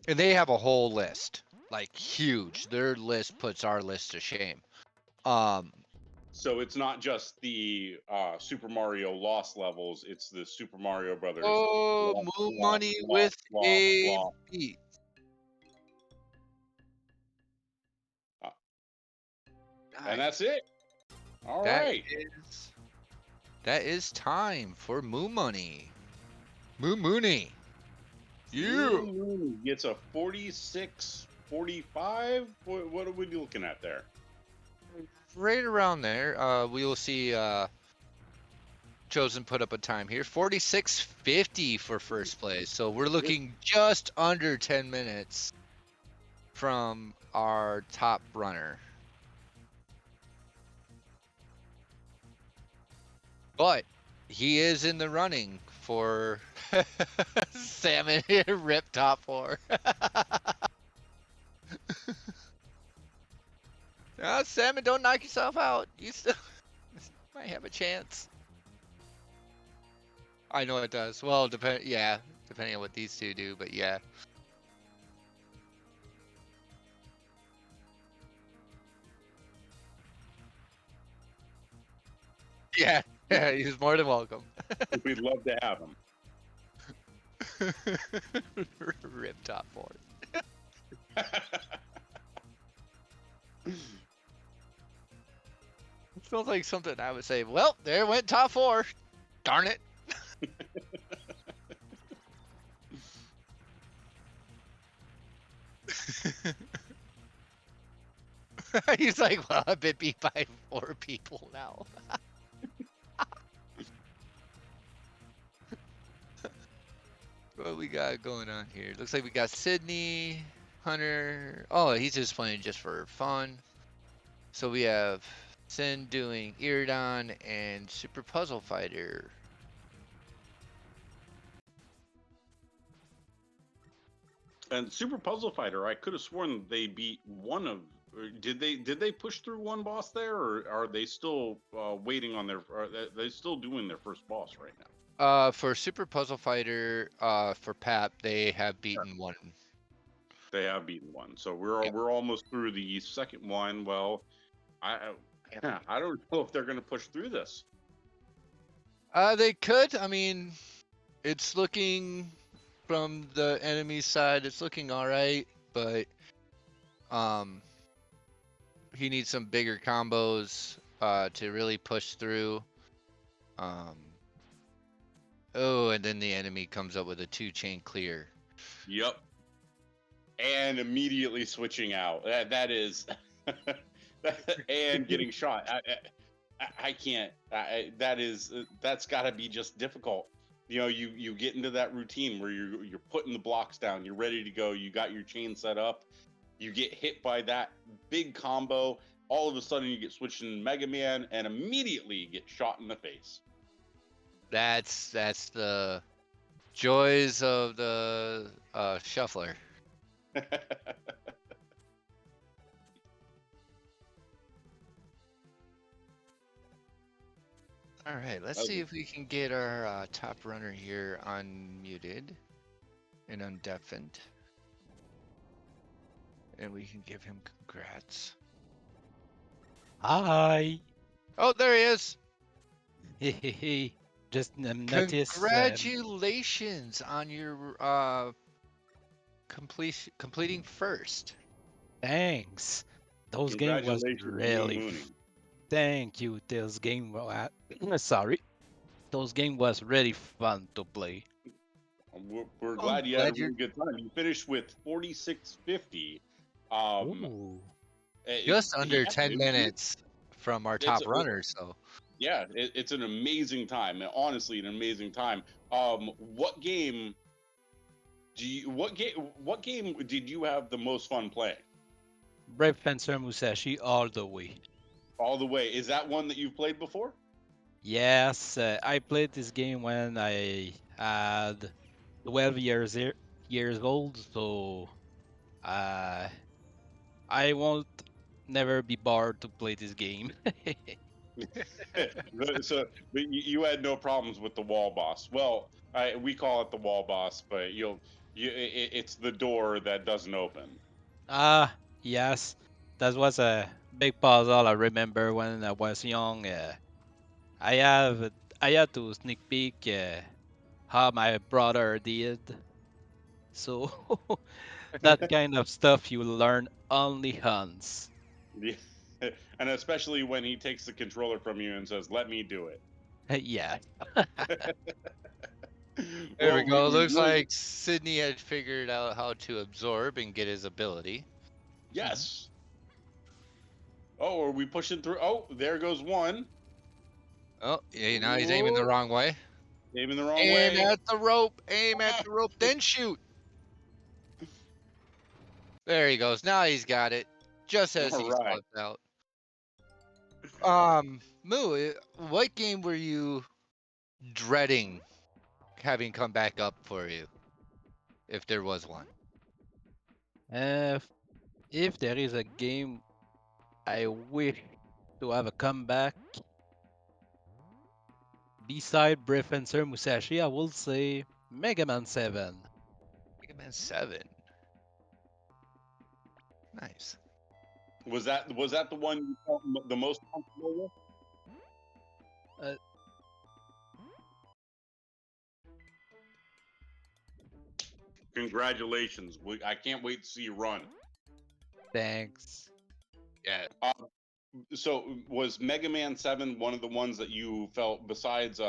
they have a whole list, like huge. Their list puts our list to shame. So it's not just the Super Mario Lost levels; it's the Super Mario Brothers. Oh, Moon Money with a beat. And that's it. All That right. That is time for Moon Money. Moon Mooney. Moon Mooney gets a 46, 45. What are we looking at there? Right around there. We will see Chosen put up a time here. 46.50 for first place. So we're looking just under 10 minutes from our top runner. But he is in the running for Salmon Rip top 4. Salmon, don't knock yourself out. You still might have a chance. I know it does. Well, depending on what these two do, but yeah. Yeah, he's more than welcome. We'd love to have him. Rip top 4. It feels like something I would say. Well, there went top 4. Darn it. He's like, well, I've been beat by 4 people now. What we got going on here? Looks like we got Sydney, Hunter. Oh, he's just playing just for fun. So we have Sin doing Iridon and Super Puzzle Fighter. And Super Puzzle Fighter, I could have sworn they beat one of. Did they push through one boss there, or are they still waiting on their? Are they still doing their first boss right now? For Super Puzzle Fighter, for Pap, they have beaten one. They have beaten one, so we're almost through the second one. Well, I don't know if they're going to push through this. They could. I mean, it's looking from the enemy side. It's looking all right, but he needs some bigger combos to really push through. Oh, and then the enemy comes up with a 2-chain clear. Yep. And immediately switching out. That is, and getting shot. I can't. That's got to be just difficult. You get into that routine where you're putting the blocks down. You're ready to go. You got your chain set up. You get hit by that big combo. All of a sudden, you get switched into Mega Man, and immediately you get shot in the face. That's the joys of the shuffler. All right, let's see if we can get our top runner here unmuted and undeafened. And we can give him congrats. Hi. Oh, there he is. Hey. Just noticed. Congratulations on your completing first. Thanks. Those game was Congratulations, Moo really. Mooney. Thank you. This game. Sorry. Those game was really fun to play. We're I'm glad you had a glad you're really good time. You finished with 4650. Um, Ooh. just under yeah, 10 minutes from our it's top runners. So yeah, it's an amazing time. Honestly, an amazing time. What game what game did you have the most fun playing? Brave Fencer Musashi all the way. All the way. Is that one that you've played before? Yes, I played this game when I had 12 years old, so uh, I won't never be bored to play this game. So, but you had no problems with the wall boss. Well, we call it the wall boss, but it's the door that doesn't open. Ah, yes, that was a big puzzle. I remember when I was young. I have I had to sneak peek how my brother did. So that kind of stuff you learn only once. Yeah. And especially when he takes the controller from you and says, "Let me do it." Yeah. there we Well, go. we Looks really like Sydney had figured out how to absorb and get his ability. yes. Oh, are we pushing through? Oh, there goes one. Oh, yeah, now he's aiming the Whoa, wrong way. aiming the wrong Aim way. at the rope. Aim at Ah, the rope. Then shoot. There he goes. Now he's got it. Just as all he right. slipped out. Moo, what game were you dreading having come back up for you, if there was one? Uh, if there is a game I wish to have a comeback beside Brave Fencer Musashi, I will say Mega Man 7. Mega Man 7. Nice. Was that the one you felt the most comfortable with? Uh, Congratulations. I can't wait to see you run. Thanks. Yeah. So was Mega Man 7 one of the ones that you felt besides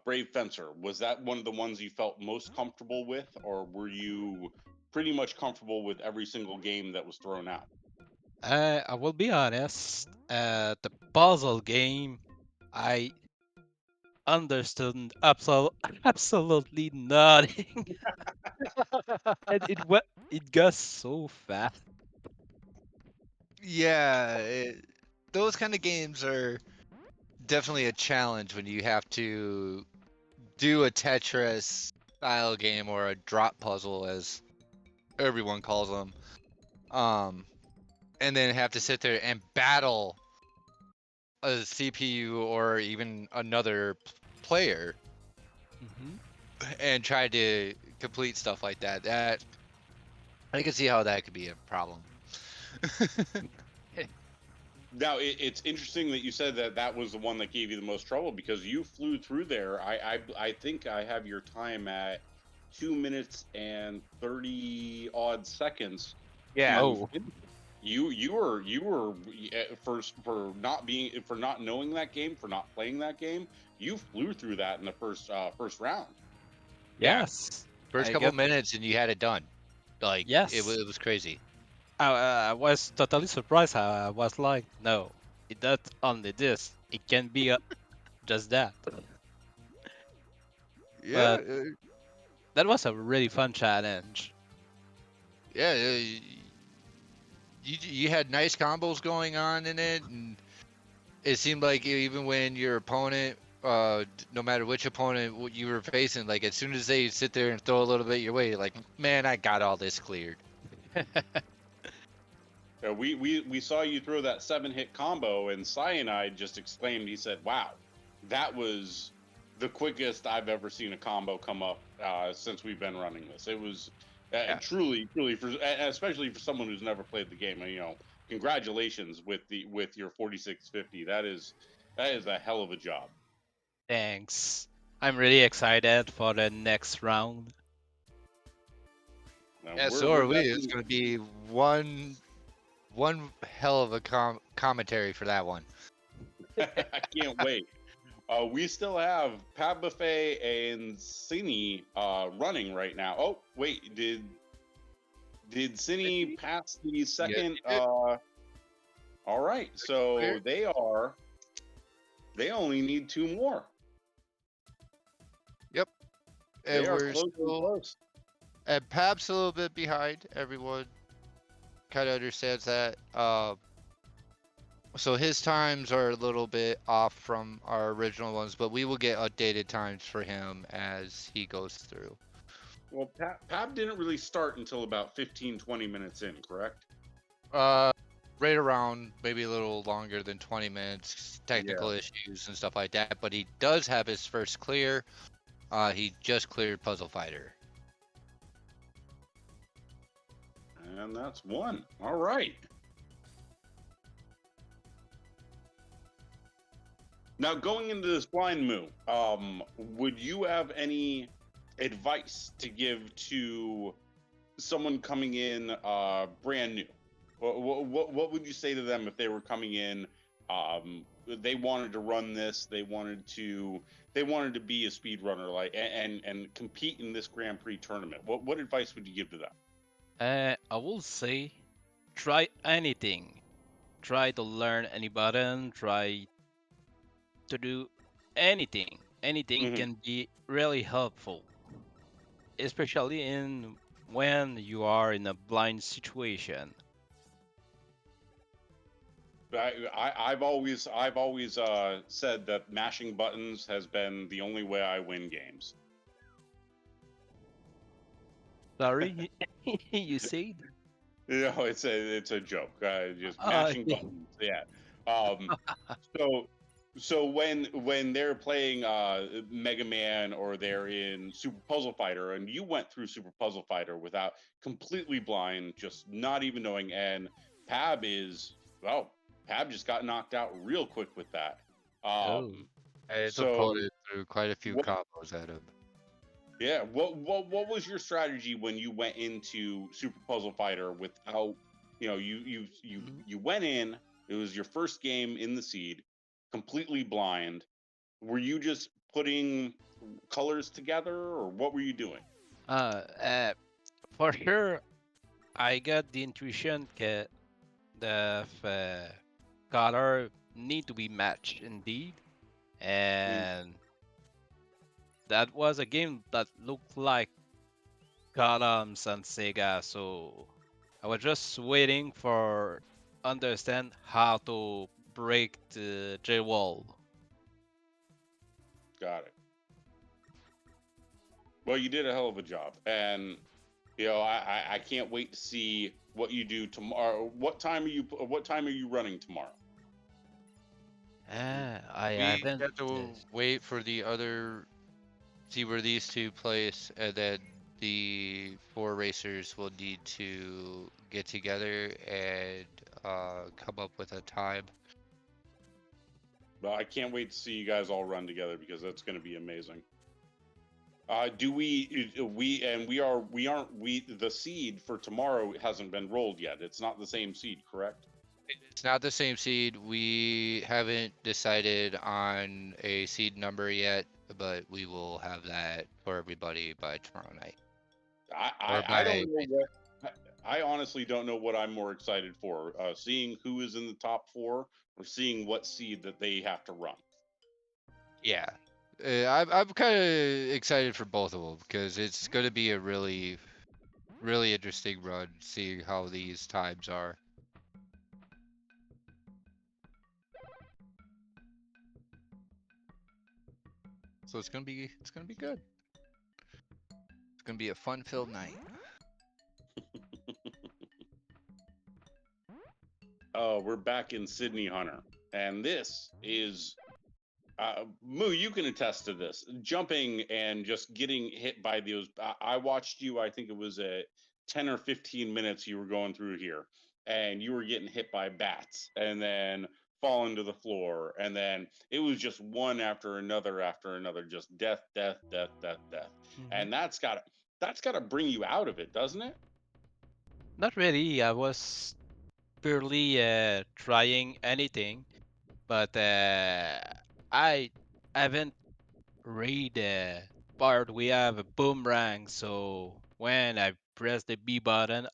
Brave Fencer? Was that one of the ones you felt most comfortable with, or were you pretty much comfortable with every single game that was thrown out? I will be honest. The puzzle game, I understood absolutely nothing, and it goes so fast. Yeah, those kind of games are definitely a challenge when you have to do a Tetris style game or a drop puzzle, as everyone calls them. And then have to sit there and battle a CPU or even another player and try to complete stuff like that. That I can see how that could be a problem. Now it's interesting that you said that that was the one that gave you the most trouble because you flew through there. I think I have your time at 2 minutes and 30 odd seconds. Yeah. To Oh, you were for not knowing that game, for not playing that game. You flew through that in the first round. Yeah. yes. First I couple get minutes and you had it done. Like yes. it was crazy. I was totally surprised. I was like, no, it not only this. It can be just that. Yeah. But that was a really fun challenge. Yeah. You had nice combos going on in it, and it seemed like even when your opponent, no matter which opponent you were facing, like as soon as they sit there and throw a little bit your way, like, man, I got all this cleared. We saw you throw that 7-hit combo, and Cyanide just exclaimed. He said, "Wow, that was the quickest I've ever seen a combo come up since we've been running this." It was truly, truly, especially for someone who's never played the game. Congratulations with your 4650. That is a hell of a job. Thanks. I'm really excited for the next round. Yeah, We're so we're are we. It's definitely going to be one hell of a commentary for that one. I can't wait. We still have Pat Buffet and Cine running right now. Oh, wait, did Cine pass the Yes, second? he did. All right, so Clear. they only need two more. Yep. They And are we're close and still, close. and Pap's a little bit behind. Everyone kind of understands that. So his times are a little bit off from our original ones, but we will get updated times for him as he goes through. Well, Pab didn't really start until about 15, 20 minutes in, correct? Uh, right around maybe a little longer than 20 minutes, technical Yeah. issues and stuff like that. But he does have his first clear. He just cleared Puzzle Fighter. And that's one. All right. Now, going into this blind moo, would you have any advice to give to someone coming in brand new? What would you say to them if they were coming in? They wanted to run this. They wanted to be a speedrunner, like and compete in this Grand Prix tournament. What advice would you give to them? I will say, try anything. Try to learn any button. Try to do anything. Anything Mm-hmm. can be really helpful, especially in when you are in a blind situation. I've always said that mashing buttons has been the only way I win games. Sorry, you said? You know, it's a joke. Just Uh, mashing buttons. Yeah. Um, so when they're playing Mega Man or they're in Super Puzzle Fighter, and you went through Super Puzzle Fighter without completely blind, just not even knowing, and Pab is Pab just got knocked out real quick with that. oh, It's So opponent through quite a few what? combos at him. Yeah, what was your strategy when you went into Super Puzzle Fighter without, you went in, it was your first game in the seed, completely blind. Were you just putting colors together or what were you doing? uh, uh, for sure, I got the intuition that the color need to be matched indeed, Mm, and that was a game that looked like Columns and Sega, so I was just waiting for understand how to break the J wall. got it. Well, you did a hell of a job. And I can't wait to see what you do tomorrow. What time are you running tomorrow? I We haven't. have to wait for the other, see where these two place, and then the four racers will need to get together and come up with a time. Well, I can't wait to see you guys all run together because that's going to be amazing. The seed for tomorrow hasn't been rolled yet. It's not the same seed, correct? It's not the same seed. We haven't decided on a seed number yet, but we will have that for everybody by tomorrow night. Or I by don't know what I honestly don't know what I'm more excited for, seeing who is in the top four or seeing what seed that they have to run. yeah. I'm kind of excited for both of them because it's going to be a really, really interesting run, seeing how these times are. So it's gonna be good. It's gonna be a fun-filled night. We're back in Sydney Hunter, and this is Moo. You can attest to this. Jumping and just getting hit by those. I watched you. I think it was a 10 or 15 minutes you were going through here, and you were getting hit by bats, and then falling to the floor, and then it was just one after another, just death, death, death, death, death, Mhm. and that's got to bring you out of it, doesn't it? Not really. I was purely trying anything, but I haven't read the part we have a boomerang, so when I press the B button, it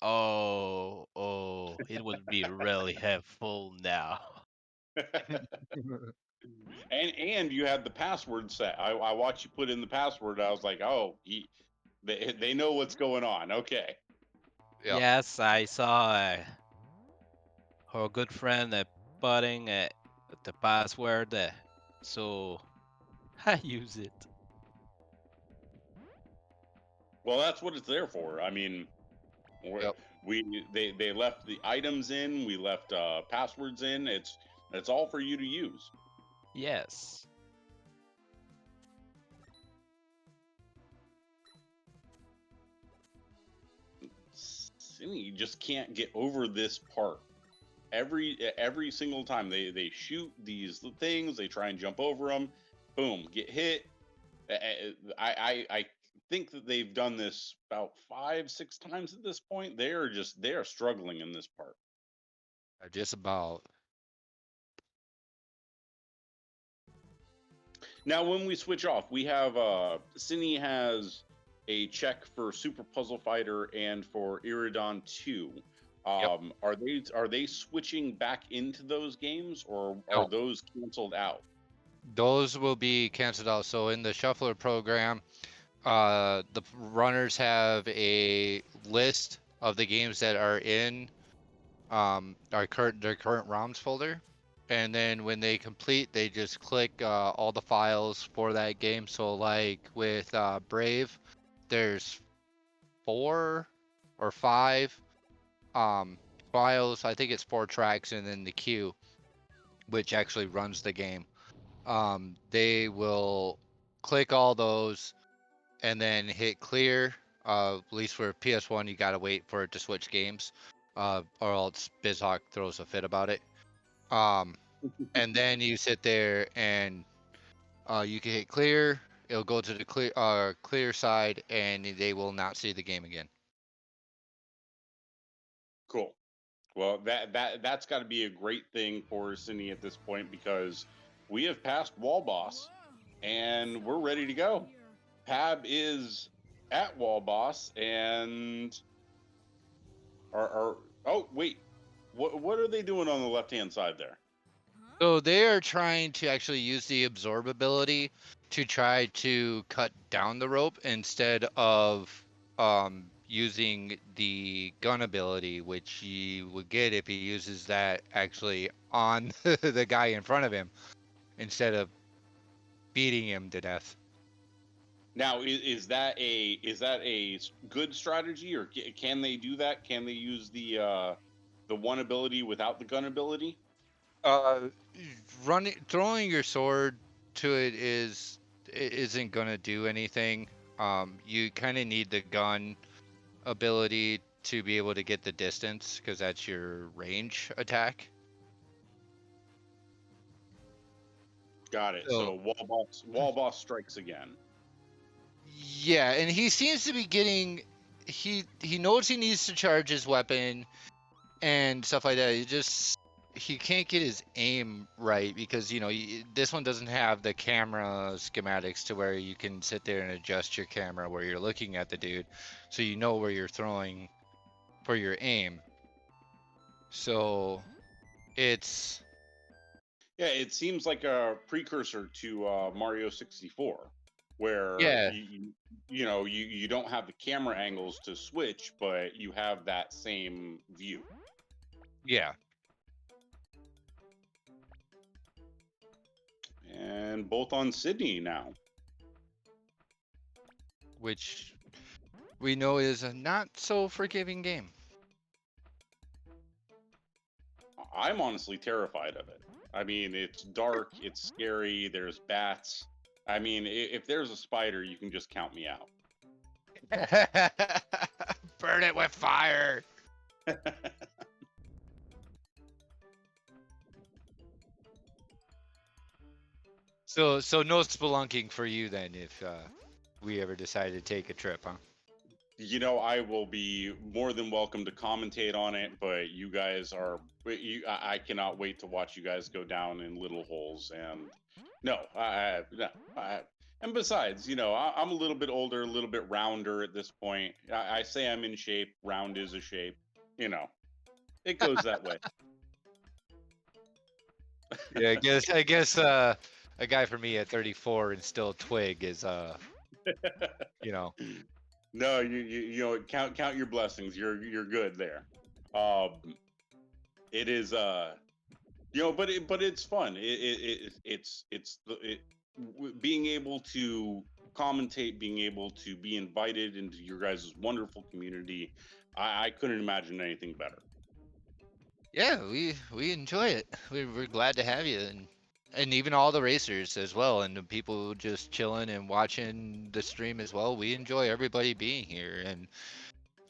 would be really helpful now. And you had the password set. I watched you put in the password. I was like, oh, they know what's going on. Okay. Yes, I saw our good friend putting the password, so I use it. Well, that's what it's there for. I mean, they left the items in. We left passwords in. It's all for you to use. Yes. You just can't get over this part. Every single time they shoot these things, they try and jump over them. Boom, get hit. I think that they've done this about 5-6 times at this point. They are struggling in this part. Just about. Now, when we switch off, we have Cine has a check for Super Puzzle Fighter and for Iridon 2. Are they switching back into those games, or are those canceled out? Those will be canceled out. So in the shuffler program, the runners have a list of the games that are in their current ROMs folder, and then when they complete, they just click all the files for that game. So like with Brave, there's 4 or 5 files. I think it's 4 tracks, and then the queue, which actually runs the game. They will click all those and then hit clear. At least for PS1, you gotta wait for it to switch games, or else BizHawk throws a fit about it. And then you sit there and you can hit clear. It'll go to the clear side, and they will not see the game again. Cool. Well, that's got to be a great thing for Cine at this point, because we have passed Wall Boss and we're ready to go. Pab is at Wall Boss and oh wait, what are they doing on the left hand side there? So they are trying to actually use the absorbability to try to cut down the rope instead of using the gun ability, which you would get if he uses that actually on the guy in front of him instead of beating him to death. Now, is that a good strategy, or can they do that? Can they use the one ability without the gun ability? Throwing your sword to it isn't gonna do anything. You kind of need the gun ability to be able to get the distance, because that's your range attack. Got it. So wall boss strikes again. Yeah, and he seems to be getting he knows he needs to charge his weapon and stuff like that. He can't get his aim right, because this one doesn't have the camera schematics to where you can sit there and adjust your camera where you're looking at the dude, so you know where you're throwing for your aim. So it's it seems like a precursor to Mario 64, where you don't have the camera angles to switch, but you have that same view. Yeah. And both on Sydney now, which we know is a not so forgiving game. I'm honestly terrified of it. I mean, it's dark, it's scary, there's bats. I mean, if there's a spider, you can just count me out. Burn it with fire. So no spelunking for you then, if we ever decide to take a trip, huh? I will be more than welcome to commentate on it, but you guys are, I cannot wait to watch you guys go down in little holes. And no, no, and besides, I'm a little bit older, a little bit rounder at this point. I say I'm in shape. Round is a shape. It goes that way. Yeah, I guess a guy for me at 34 and still twig is you know. No, count your blessings. You're good there. It is but it's fun. Being able to commentate, being able to be invited into your guys' wonderful community. I couldn't imagine anything better. Yeah, we enjoy it. We're glad to have you, and even all the racers as well, and the people just chilling and watching the stream as well. We enjoy everybody being here, and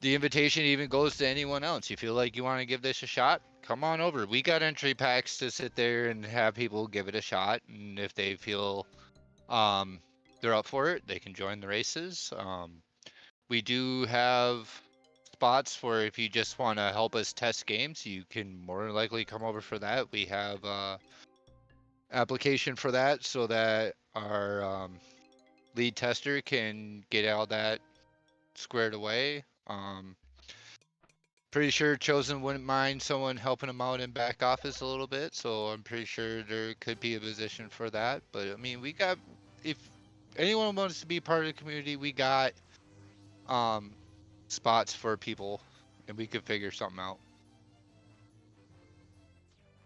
the invitation even goes to anyone else. You feel like you want to give this a shot? Come on over. We got entry packs to sit there and have people give it a shot, and if they feel they're up for it, they can join the races. We do have spots for if you just want to help us test games, you can more than likely come over for that. We have application for that so that our lead tester can get all that squared away. Pretty sure Chosen wouldn't mind someone helping him out in back office a little bit, so I'm pretty sure there could be a position for that. But I mean, we got, if anyone wants to be part of the community, we got spots for people, and we could figure something out.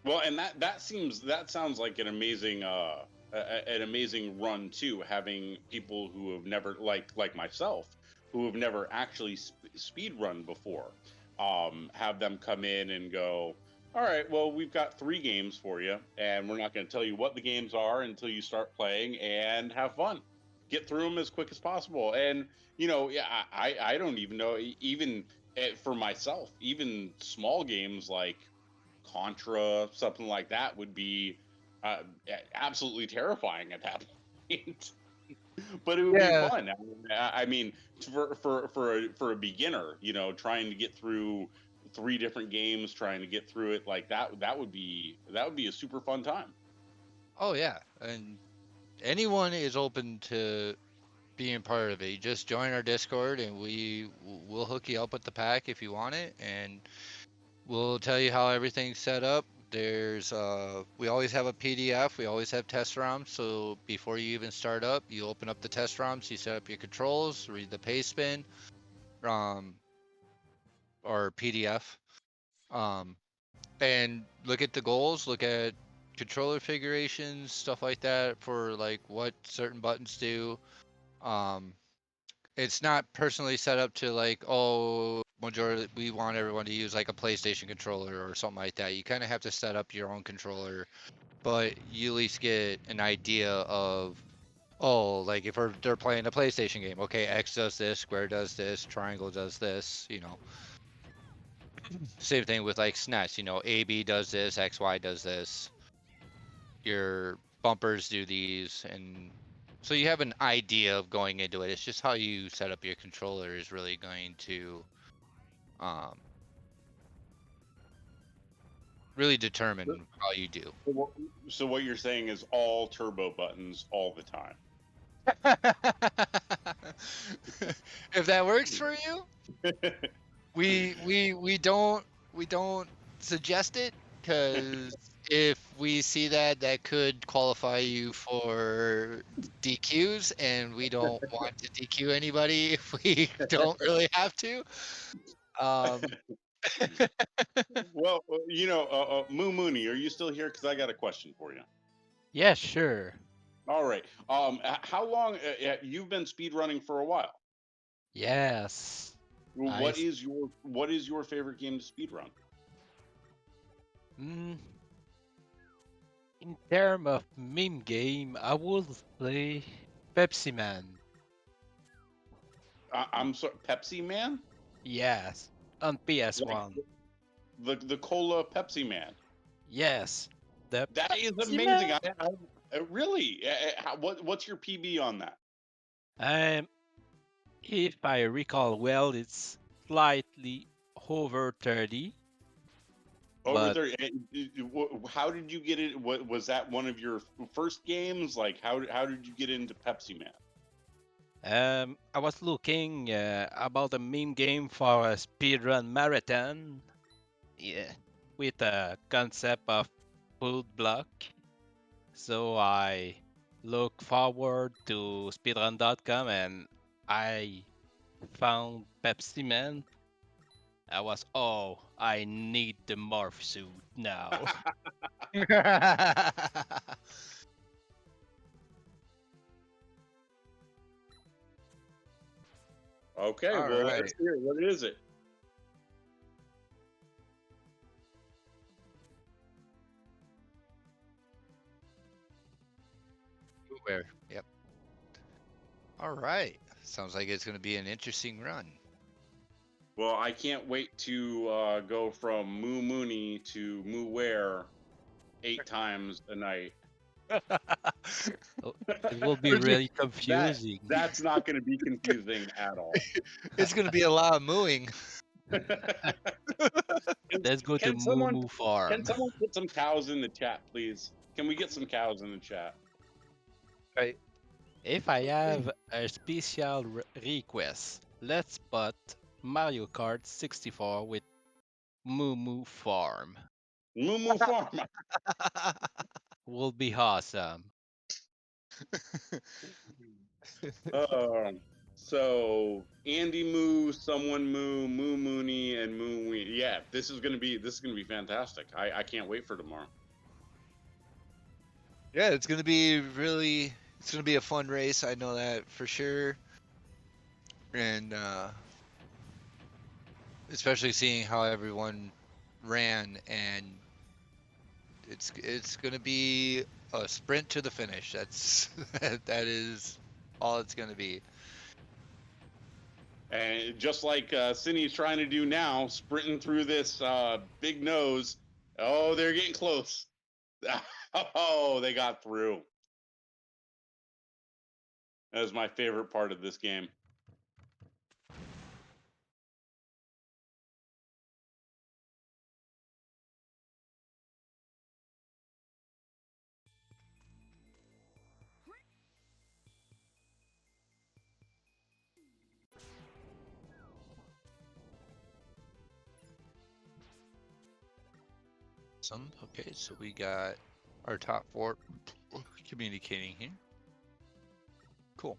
Well, and that sounds like an amazing an amazing run too. Having people who have never like myself who have never actually speed run before, have them come in and go, all right, well, we've got 3 games for you, and we're not going to tell you what the games are until you start playing and have fun. Get through them as quick as possible. And yeah, I don't even know, even for myself, even small games like Contra, something like that would be absolutely terrifying at that point. But it would be Yeah. fun. I mean, for a beginner, trying to get through 3 different games, trying to get through it like that would be a super fun time. Oh yeah, and anyone is open to being part of it. You just join our Discord, and we'll hook you up with the pack if you want it, and we'll tell you how everything's set up. There's we always have a PDF. We always have test ROMs. So before you even start up, you open up the test ROMs. You set up your controls, read the pace spin, or PDF, and look at the goals. Look at controller configurations, stuff like that for like what certain buttons do. It's not personally set up to like, oh, majority we want everyone to use like a PlayStation controller or something like that. You kind of have to set up your own controller, but you at least get an idea of, oh, like if they're playing a PlayStation game, okay, X does this, square does this, triangle does this, Same thing with like SNES, AB does this, XY does this. Your bumpers do these, and so you have an idea of going into it. It's just how you set up your controller is really going to really determine how you do. So what you're saying is all turbo buttons all the time. If that works for you, we don't suggest it, because if we see that could qualify you for DQs, and we don't want to DQ anybody if we don't really have to. Well, Moo Mooney, are you still here? Because I got a question for you. Yeah, sure. All right. How long you've been speedrunning for a while? Yes. What is your favorite game to speedrun? In terms of meme game, I would say Pepsi Man. I'm sorry, Pepsi Man? Yes, on PS1. Like the Cola Pepsi Man. Yes, That is Pepsi amazing. Man. Really? What's your PB on that? If I recall well, it's slightly over 30. Over But there, how did you get it? What was that one of your first games? Like, how did you get into Pepsi Man? I was looking about a meme game for a speedrun marathon. Yeah, with a concept of food block. So I look forward to speedrun.com and I found Pepsi Man. I need the morph suit now. Okay, All well, right. let's hear it. What is it? Where? Yep. All right. Sounds like it's going to be an interesting run. Well, I can't wait to go from Moo Mooney to Moo Ware 8 times a night. It will be really confusing. That's not going to be confusing at all. It's going to be a lot of mooing. Let's go to Can Moo someone Moo Farm. put some cows in the chat, please? Can we get some cows in the chat? Right. If I have a special request, let's put Mario Kart 64 with Moo Moo Farm. Moo Moo Farm. Will be awesome. So Andy Moo, someone Moo, Moo Mooney, and Moo Wee. Yeah, this is gonna be fantastic. I can't wait for tomorrow. Yeah, it's going to be a fun race. I know that for sure. And especially seeing how everyone ran, and it's going to be a sprint to the finish. That's that is all it's going to be. And just like Cindy's trying to do now, sprinting through this big nose. Oh, they're getting close. Oh, they got through. That is my favorite part of this game. Okay, so we got our top 4 communicating here. Cool.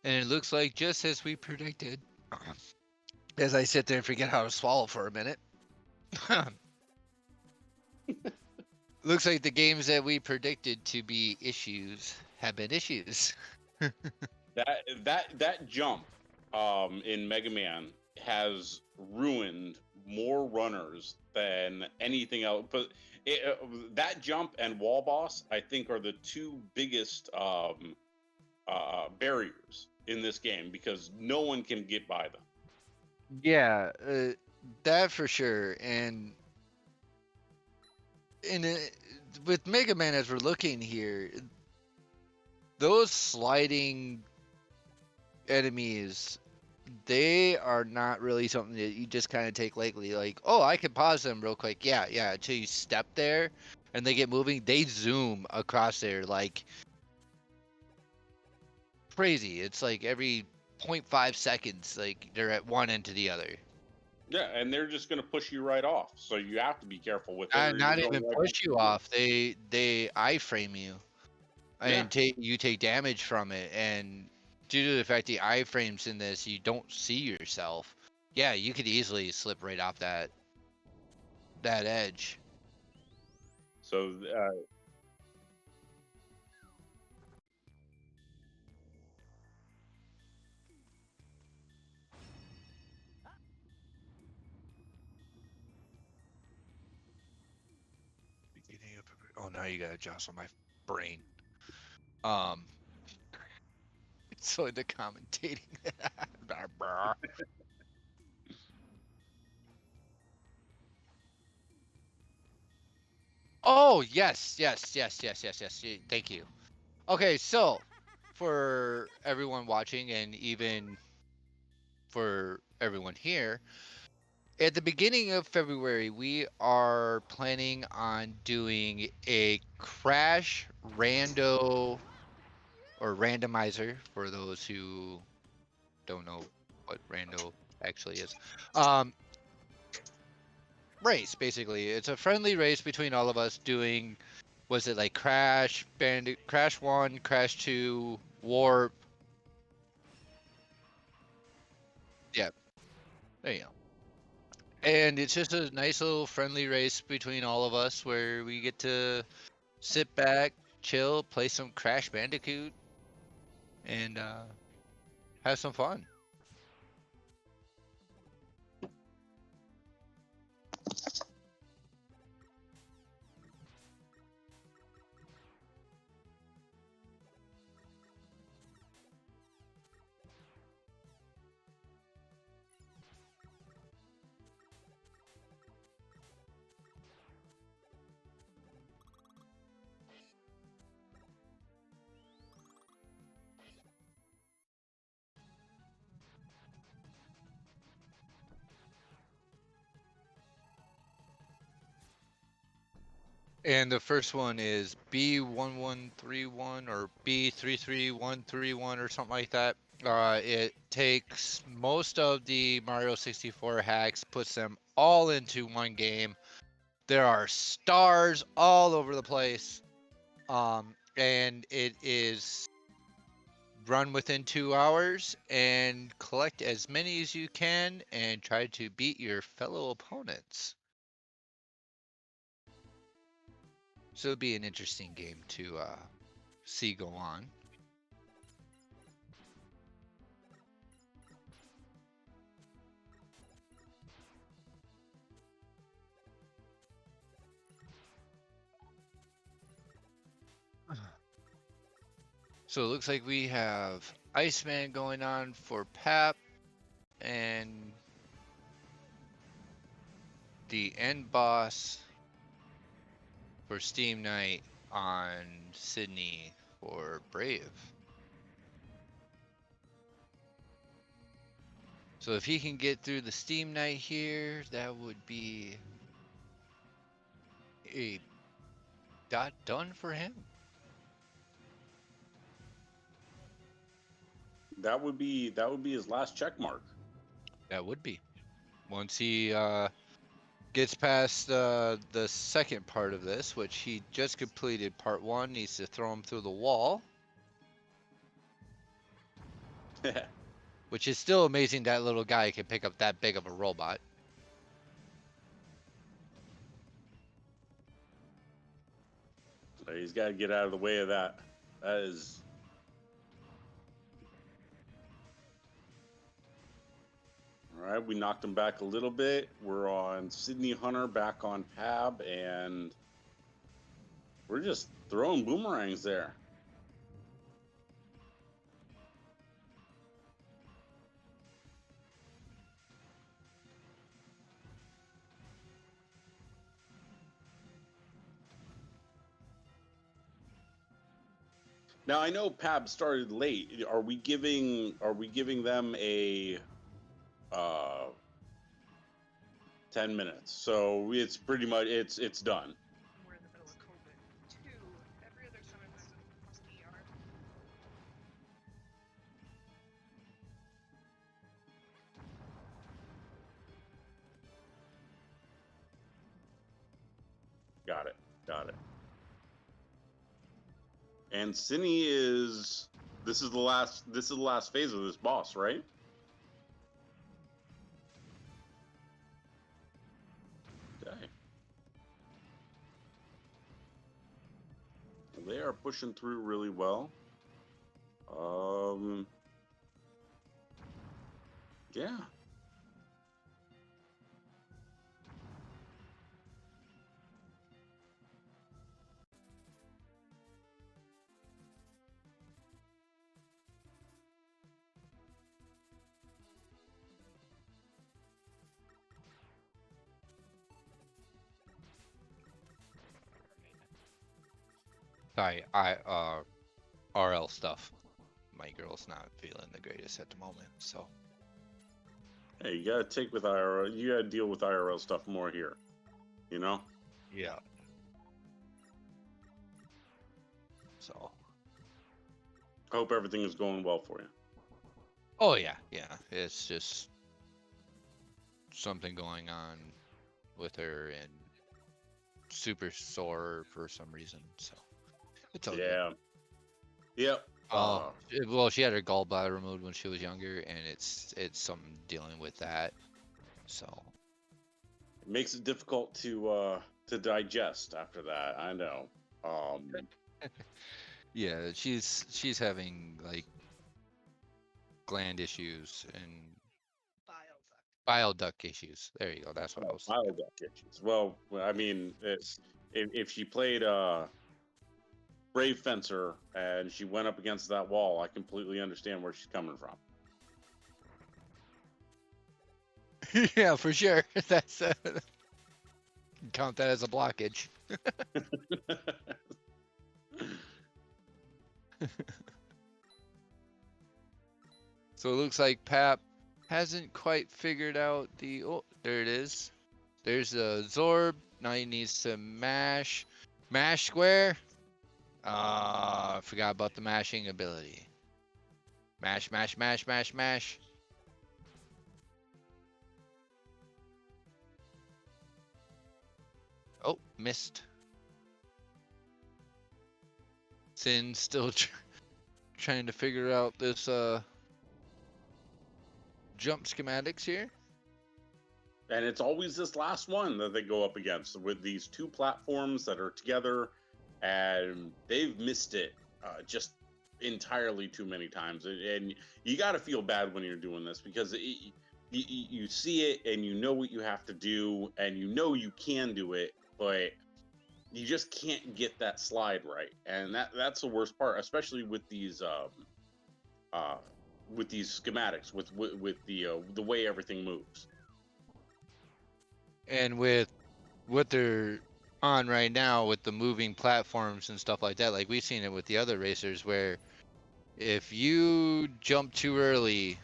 And it looks like just as we predicted, as I sit there and forget how to swallow for a minute, looks like the games that we predicted to be issues have been issues. that jump in Mega Man has ruined more runners than anything else. But that jump and wall boss, I think, are the 2 biggest barriers in this game because no one can get by them. Yeah, that for sure. And with Mega Man, as we're looking here, those sliding enemies, they are not really something that you just kind of take lightly. Like, oh, I can pause them real quick. Yeah, until you step there and they get moving, they zoom across there like crazy. It's like every 0.5 seconds, like they're at one end to the other. Yeah, and they're just going to push you right off. So you have to be careful with it. Not even push you off. They iframe you, and you take damage from it. And due to the fact the iframes in this, you don't see yourself. Yeah, you could easily slip right off that edge. So oh, now you gotta jostle my brain. So into commentating. Oh, yes. Thank you. Okay, so for everyone watching and even for everyone here, at the beginning of February, we are planning on doing a crash rando or randomizer for those who don't know what rando actually is. Um, Race basically. It's a friendly race between all of us doing, was it like Crash 1, Crash 2, Warp. Yeah, there you go. And it's just a nice little friendly race between all of us where we get to sit back, chill, play some Crash Bandicoot, and have some fun. And the first one is B1131 or B33131 or something like that. It takes most of the Mario 64 hacks, puts them all into one game. There are stars all over the place. And it is run within 2 hours and collect as many as you can and try to beat your fellow opponents. So it'll be an interesting game to see go on. So it looks like we have Iceman going on for Pap and the end boss for Steam Night on Sydney for Brave. So if he can get through the Steam Night here, that would be a dot done for him. That would be his last check mark. That would be. Once he gets past the second part of this, which he just completed part 1, needs to throw him through the wall. Which is still amazing that little guy can pick up that big of a robot. So he's got to get out of the way of that. That is. All right, we knocked him back a little bit. We're on Sydney Hunter, back on Pab, and we're just throwing boomerangs there. Now I know Pab started late. Are we giving them a 10 minutes? So it's pretty much it's done. We're in the middle of COVID too. Every other time I've been plus PR. Got it. And Cine is this is the last phase of this boss, right? Okay. They are pushing through really well. Yeah. Sorry, RL stuff. My girl's not feeling the greatest at the moment, so. Hey, you gotta take with IRL. You gotta deal with IRL stuff more here. You know? Yeah. So. Hope everything is going well for you. Oh yeah, yeah. It's just something going on with her and super sore for some reason. So it's all Yeah. Yep. well, she had her gallbladder removed when she was younger, and it's something dealing with that. So it makes it difficult to digest after that. I know. yeah, she's having like gland issues and bile duct issues. There you go. That's what I was. Bile duct issues. Well, I mean, if she played Brave Fencer and she went up against that wall, I completely understand where she's coming from. Yeah, for sure. That's count that as a blockage. So it looks like Pap hasn't quite figured out the. Oh, there it is. There's a Zorb. Now he needs to mash square. I forgot about the mashing ability. Mash, mash, mash, mash, mash. Oh, missed. Sin's still trying to figure out this jump schematics here. And it's always this last one that they go up against with these two platforms that are together, and they've missed it just entirely too many times. And you got to feel bad when you're doing this because you see it and you know what you have to do and you know you can do it, but you just can't get that slide right. And that's the worst part, especially with these schematics, with the way everything moves. And with what they're on right now with the moving platforms and stuff like that, like we've seen it with the other racers where if you jump too early,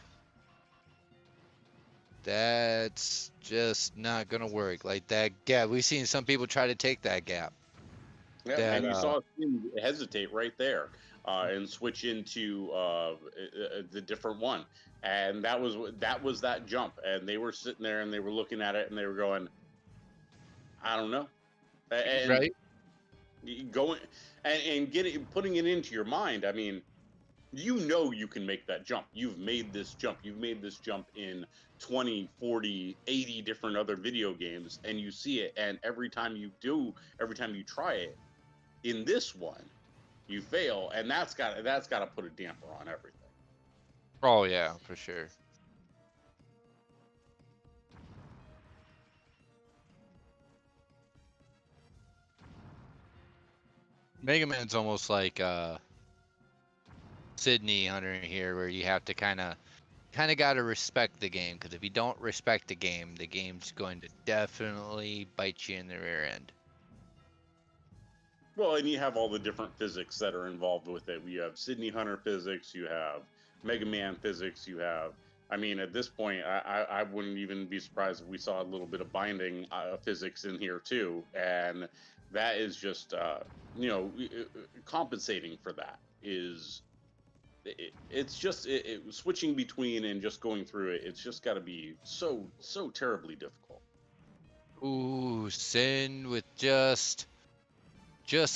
that's just not gonna work. Like that gap, we've seen some people try to take that gap. Yeah, and you saw him hesitate right there and switch into the different one, and that was that jump. And they were sitting there and they were looking at it and they were going, I don't know, and right, going and putting it into your mind. I mean, you know you can make that jump. You've made this jump. You've made this jump in 20, 40, 80 different other video games, and you see it. And every time you try it, in this one, you fail, and that's got to put a damper on everything. Oh yeah, for sure. Mega Man's almost like Sydney Hunter here, where you have to kind of got to respect the game, because if you don't respect the game's going to definitely bite you in the rear end. Well, and you have all the different physics that are involved with it. You have Sydney Hunter physics, you have Mega Man physics, you have. I mean, at this point, I wouldn't even be surprised if we saw a little bit of binding physics in here too, and that is just compensating for that is. It's just switching between and just going through it. It's just got to be so terribly difficult. Ooh, Sin with just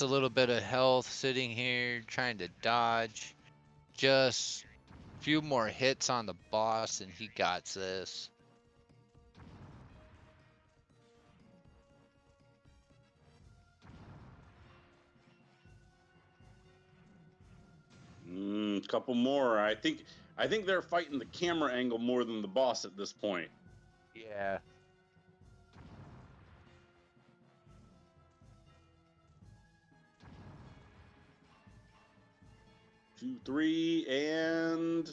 a little bit of health, sitting here trying to dodge. Just a few more hits on the boss and he got this. Couple more. I think they're fighting the camera angle more than the boss at this point. Yeah. Two, three, and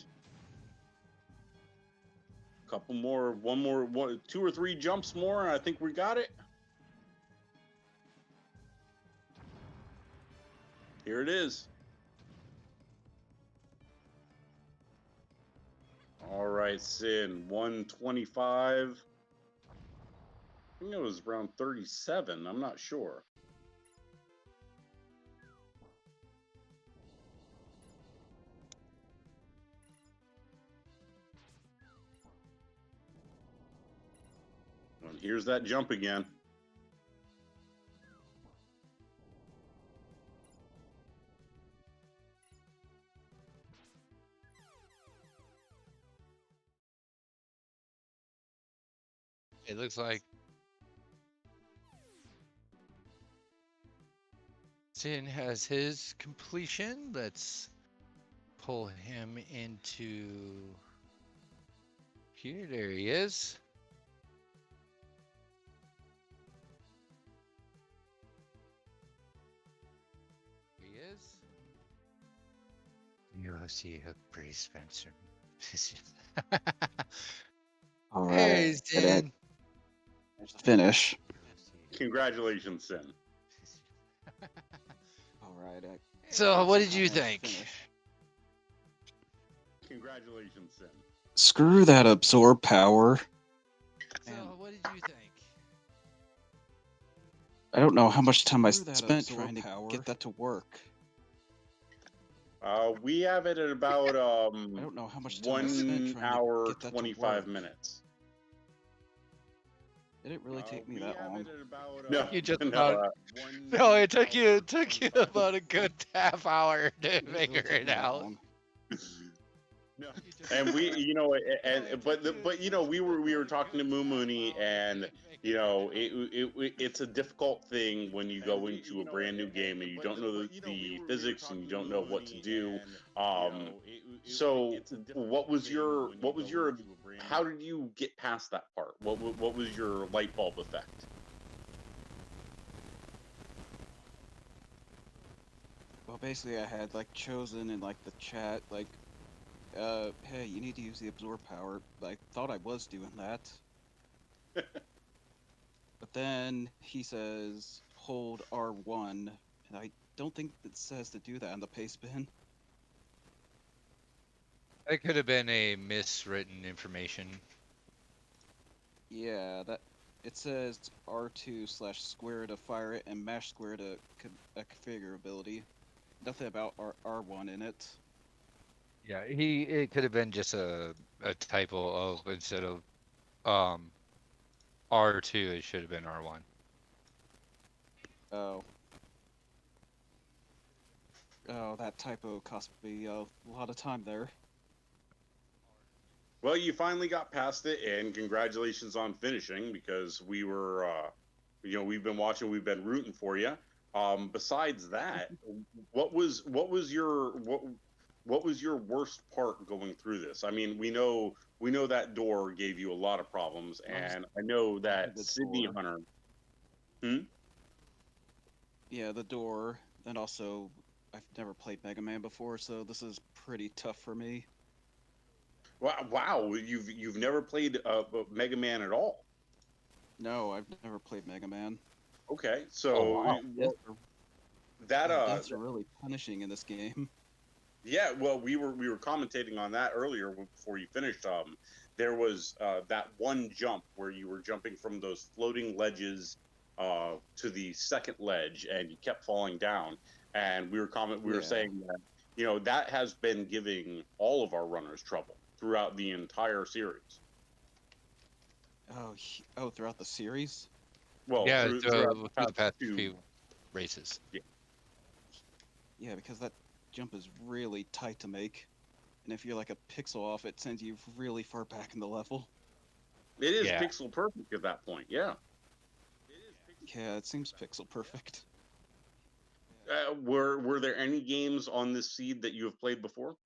couple more. One more. Two or three jumps more. And I think we got it. Here it is. All right, Sin, 125. I think it was around 37. I'm not sure. And here's that jump again. It looks like Sin has his completion. Let's pull him into here. There he is. He is. UFC of Prix Spencer. All Hey, right. Sin. There's the finish. Congratulations, Sin. All right. So, what did you think? Congratulations, Sin. Screw that absorb power. So, what did you think? I don't know how much time I spent trying to get that to work. We have it at about I don't know how much time I spent 1 trying hour, to get that 25 to work. minutes. Did it really take me that long? No, You just no, about. No, it took you about a good half hour to figure it out. No, and we, but we were talking to Moo Mooney, and it's a difficult thing when you go into a brand new game and you don't know the physics and you don't know what to do. So what was your how did you get past that part? What was your light bulb effect? Well, basically, I had chosen in the chat hey, you need to use the absorb power. I thought I was doing that. But then he says, hold R1, and I don't think it says to do that on the paste bin. That could have been a miswritten information. Yeah, it says R2/square to fire it and mash square to configurability. Nothing about R1 in it. Yeah, it could have been just a typo of instead of R2, it should have been R1. Oh, that typo cost me a lot of time there. Well, you finally got past it, and congratulations on finishing, because we were, we've been watching, we've been rooting for you. Besides that, what was your worst part going through this? I mean, we know that door gave you a lot of problems, and I know that Sydney Hunter. Yeah, the door, and also I've never played Mega Man before, so this is pretty tough for me. Wow, you've never played Mega Man at all? No, I've never played Mega Man. Okay, so deaths are really punishing in this game. Yeah, well, we were commentating on that earlier before you finished. There was that one jump where you were jumping from those floating ledges to the second ledge, and you kept falling down. And we were saying that that has been giving all of our runners trouble throughout the entire series. Oh, throughout the series? Well, yeah, throughout the past few races. Yeah, because that jump is really tight to make, and if you're a pixel off, it sends you really far back in the level. It is pixel perfect at that point, yeah. Yeah, it seems pixel perfect. Were there any games on this seed that you have played before?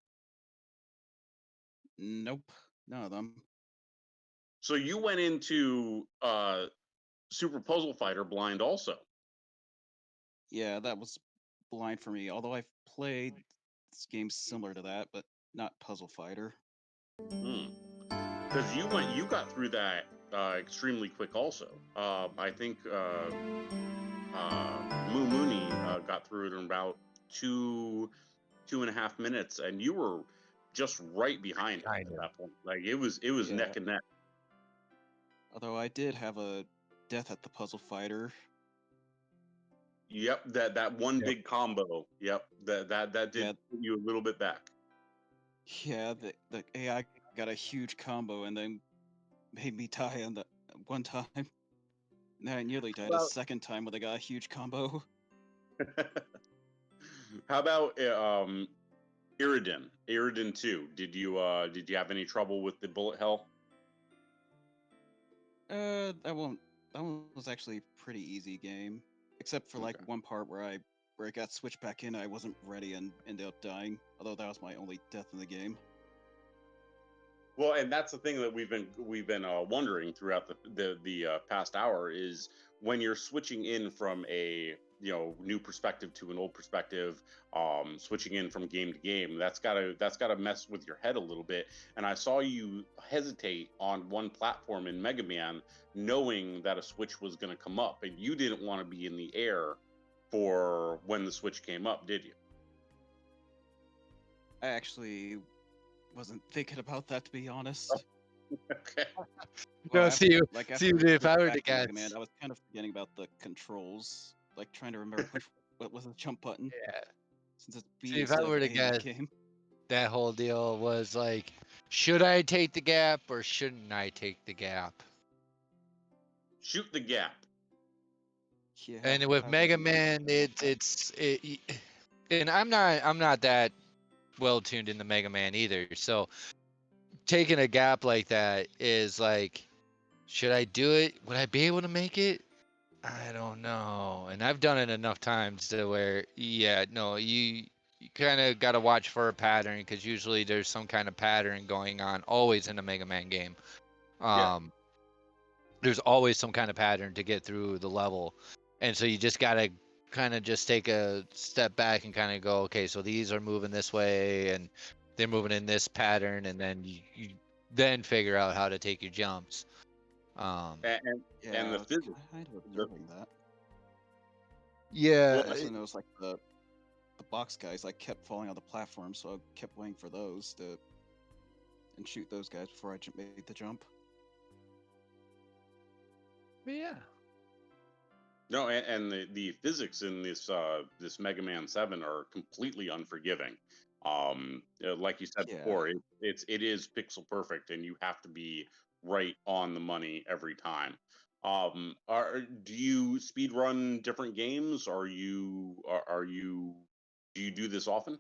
Nope, none of them. So you went into Super Puzzle Fighter blind also. Yeah, that was blind for me, although I've played games similar to that, but not Puzzle Fighter. Because you got through that extremely quick also. I think Moo Mooney got through it in about 2 and a half minutes, and you were just right behind him at that point. Like it was Yeah. neck and neck. Although I did have a death at the puzzle fighter. Yep, that one big combo. Yep, that did put you a little bit back. Yeah, the AI got a huge combo and then made me die on the one time. And I nearly died a Well- second time when I got a huge combo. How about Iridan? Iridan 2. Did you have any trouble with the bullet hell? That one was actually a pretty easy game, except for like one part where I got switched back in. I wasn't ready and ended up dying. Although that was my only death in the game. Well, and that's the thing that we've been wondering throughout the past hour is when you're switching in from a new perspective to an old perspective, switching in from game to game. That's gotta mess with your head a little bit. And I saw you hesitate on one platform in Mega Man, knowing that a switch was going to come up, and you didn't want to be in the air for when the switch came up, did you? I actually wasn't thinking about that, to be honest. Okay. No, after if I were to back to Mega guess, Man, I was kind of forgetting about the controls, like trying to remember what was the jump button. Yeah. Since it's B see, if I instead were of to A in the guess, game. that whole deal was like, should I take the gap or shouldn't I take the gap? Shoot the gap. Yeah. And with I Mega wasn't Man, and I'm not that well tuned in the Mega Man either. So taking a gap like that is like, should I do it? Would I be able to make it? I don't know. And I've done it enough times to where, yeah, no, you kind of got to watch for a pattern because usually there's some kind of pattern going on always in a Mega Man game. There's always some kind of pattern to get through the level. And so you just got to kind of just take a step back and kind of go, okay, so these are moving this way and they're moving in this pattern. And then you then figure out how to take your jumps. And the physics. Kind of observing that. Yeah. I also noticed like the box guys like kept falling on the platform, so I kept waiting for those and shoot those guys before I made the jump. Yeah. No, and the physics in this Mega Man 7 are completely unforgiving. Like you said before, it is pixel perfect, and you have to be right on the money every time. Do you speed run different games? Do you do this often?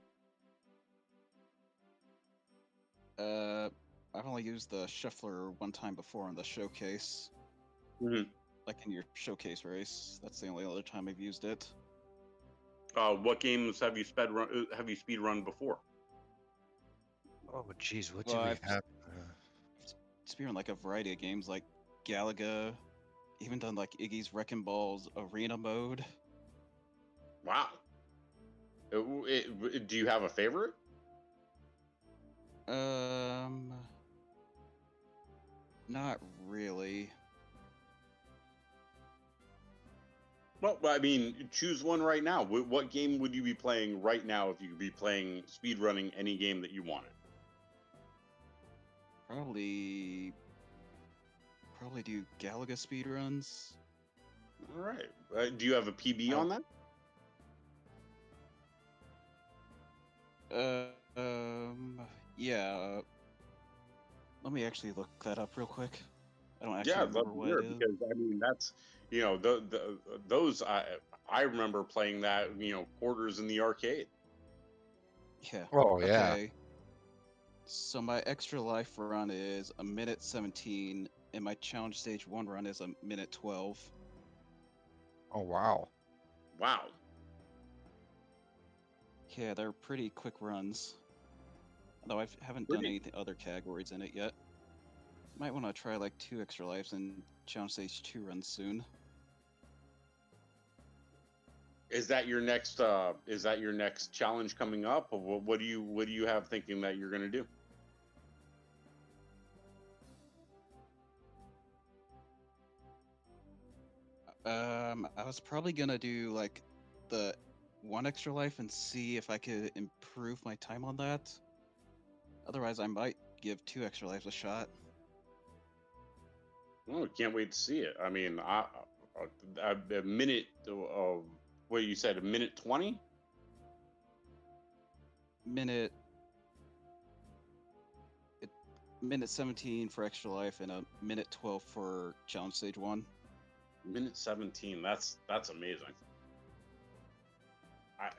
I've only used the shuffler one time before on the showcase. Like in your showcase race. That's the only other time I've used it. What games have you speed run before? Oh, jeez, what do we have? Speed run like a variety of games, like Galaga, even done like Iggy's Wrecking Ball's arena mode. Wow. Do you have a favorite? Not really. Well, I mean, choose one right now. What game would you be playing right now if you could be playing speedrunning any game that you wanted? Probably do Galaga speedruns. All right. Do you have a PB on that? Yeah. Let me actually look that up real quick. I don't actually Yeah, I'd love remember to what hear it is. because I mean that's those I remember playing that quarters in the arcade. Yeah. Oh, yeah. Okay. So my extra life run is 1:17, and my challenge stage 1 run is 1:12. Oh, wow. Wow. Yeah, they're pretty quick runs. Although I haven't done any other categories in it yet. Might want to try like 2 extra lives and challenge stage 2 runs soon. Is that your next challenge coming up? Or what do you have thinking that you're gonna do? I was probably gonna do like the one extra life and see if I could improve my time on that. Otherwise, I might give 2 extra lives a shot. Oh, can't wait to see it. I mean, a minute of what you said, a minute 20. Minute it, minute 17 for extra life and a minute 12 for challenge stage 1. Minute 17. That's amazing. I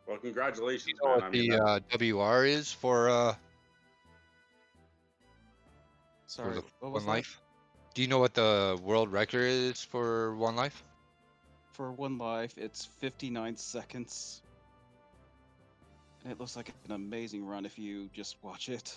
Well, congratulations, You know man. what I mean, the that's WR is for Sorry, the what was one that? life? Do you know what the world record is for one life? For 1 life, it's 59 seconds. And it looks like an amazing run if you just watch it.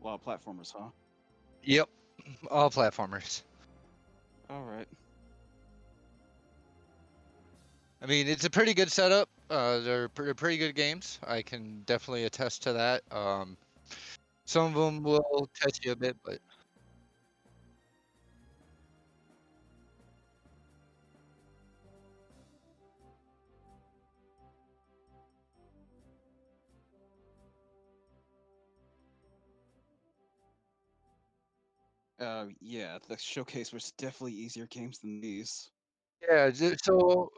A lot of platformers, huh? Yep, all platformers. All right. I mean, it's a pretty good setup. They're pretty good games. I can definitely attest to that. Some of them will test you a bit, but Yeah, the showcase was definitely easier games than these. yeah. So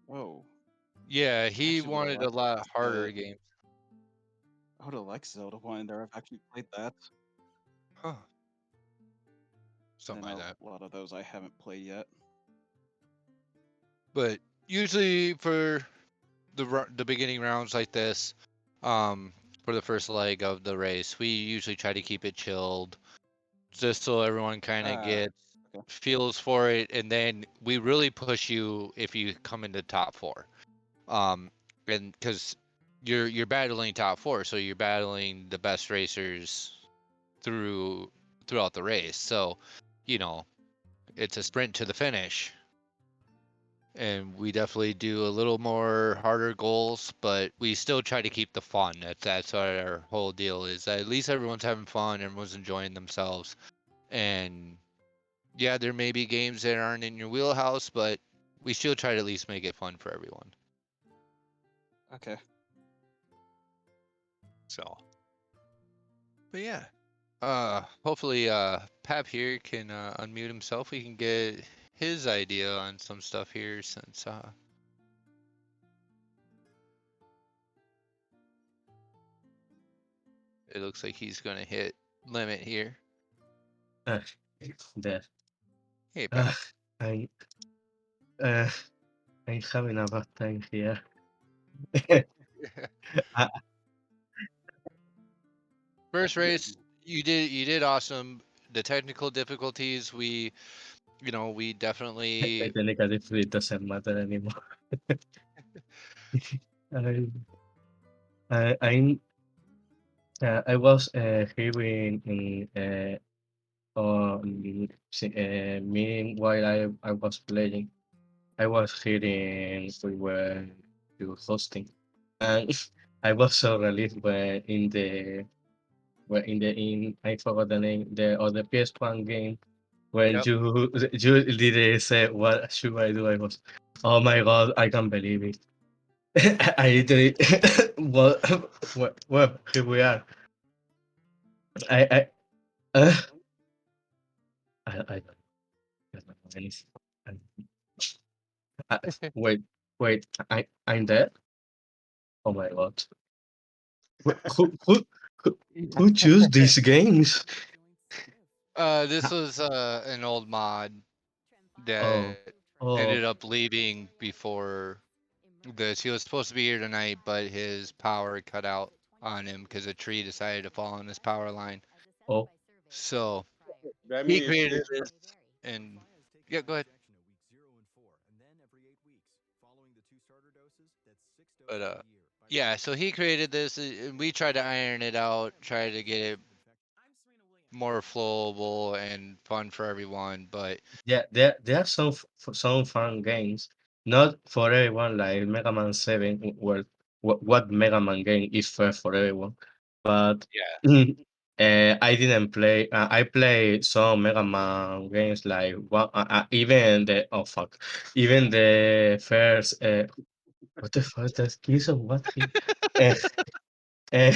Whoa. yeah, I he actually would have wanted a liked lot harder the. games. I would have liked Zelda 1 there. I've actually played that. Huh. And Something like a that. lot of those I haven't played yet. But usually for the beginning rounds like this, for the first leg of the race, we usually try to keep it chilled, just so everyone kind of gets Okay. feels for it, and then we really push you if you come into top four, and because you're battling top four, so you're battling the best racers throughout the race. So, you know, it's a sprint to the finish. And we definitely do a little more harder goals, but we still try to keep the fun. That's what our whole deal is. At least everyone's having fun, everyone's enjoying themselves. And yeah, there may be games that aren't in your wheelhouse, but we still try to at least make it fun for everyone. Okay. So, but yeah. Hopefully Pap here can unmute himself. We can get his idea on some stuff here since it looks like he's gonna hit limit here. There. Hey, Pap. I, uh, I'm having a bad time here. uh, First race, you did awesome. The technical difficulties, we definitely technically, it doesn't matter anymore. I, I'm I was hearing in on meaning while I was playing. I was hearing we were do hosting, and I was so relieved when in I forgot the name the other PS1 game when Yep. you did say what should I do? I was, oh my god, I can't believe it. I literally well here we are. I uh, I don't know anything. I, wait, I'm dead. Oh my god. Who, who choose these games? This was an old mod that Oh, ended oh, up leaving before this. He was supposed to be here tonight, but his power cut out. on him because a tree decided to fall on his power line. Oh, So I he mean, created it's this, and yeah, go ahead. But yeah. So he created this, and we tried to iron it out, try to get it more flowable and fun for everyone. But yeah, there are some fun games, not for everyone like Mega Man 7. Well, what Mega Man game is fair for everyone, but yeah, I didn't play. I played some Mega Man games like even the oh fuck, even the first what the fuck that kiss of what he uh, uh,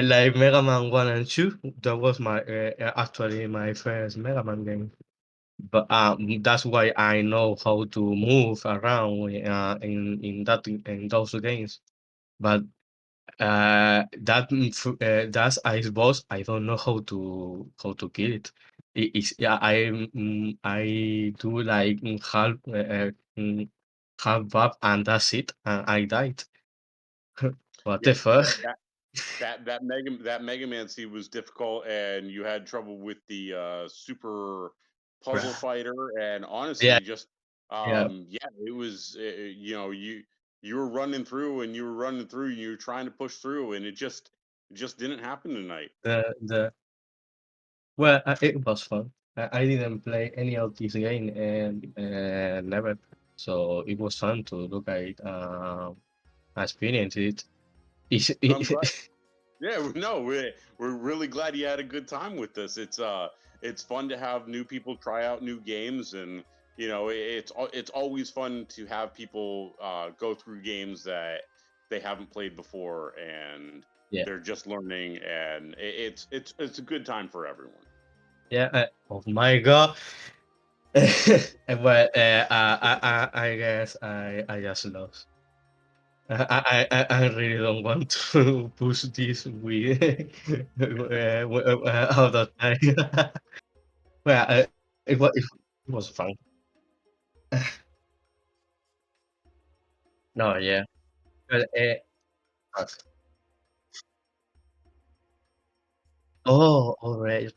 like Mega Man 1 and 2. That was my actually my first Mega Man game. But that's why I know how to move around in those games. But that's Ice Boss. I don't know how to kill it. It's yeah. I do like mm, half up and that's it. And I died. What yeah, the fuck? that Mega Man seed was difficult, and you had trouble with the super puzzle Bruh. fighter, and Yeah, honestly, just yeah. yeah, it was you were running through and you were running through, and you were trying to push through, and it just didn't happen tonight. The Well, it was fun. I didn't play any of this game and never, so it was fun to look at it, experience it. I'm glad. Yeah, no, we're really glad you had a good time with this. It's fun to have new people try out new games, and it's always fun to have people go through games that they haven't played before, and Yeah, they're just learning, and it's a good time for everyone. yeah. Oh my God. Well, I guess I just lost. I really don't want to push this with out of time. Well, it was fun. No, yeah. Well, all right.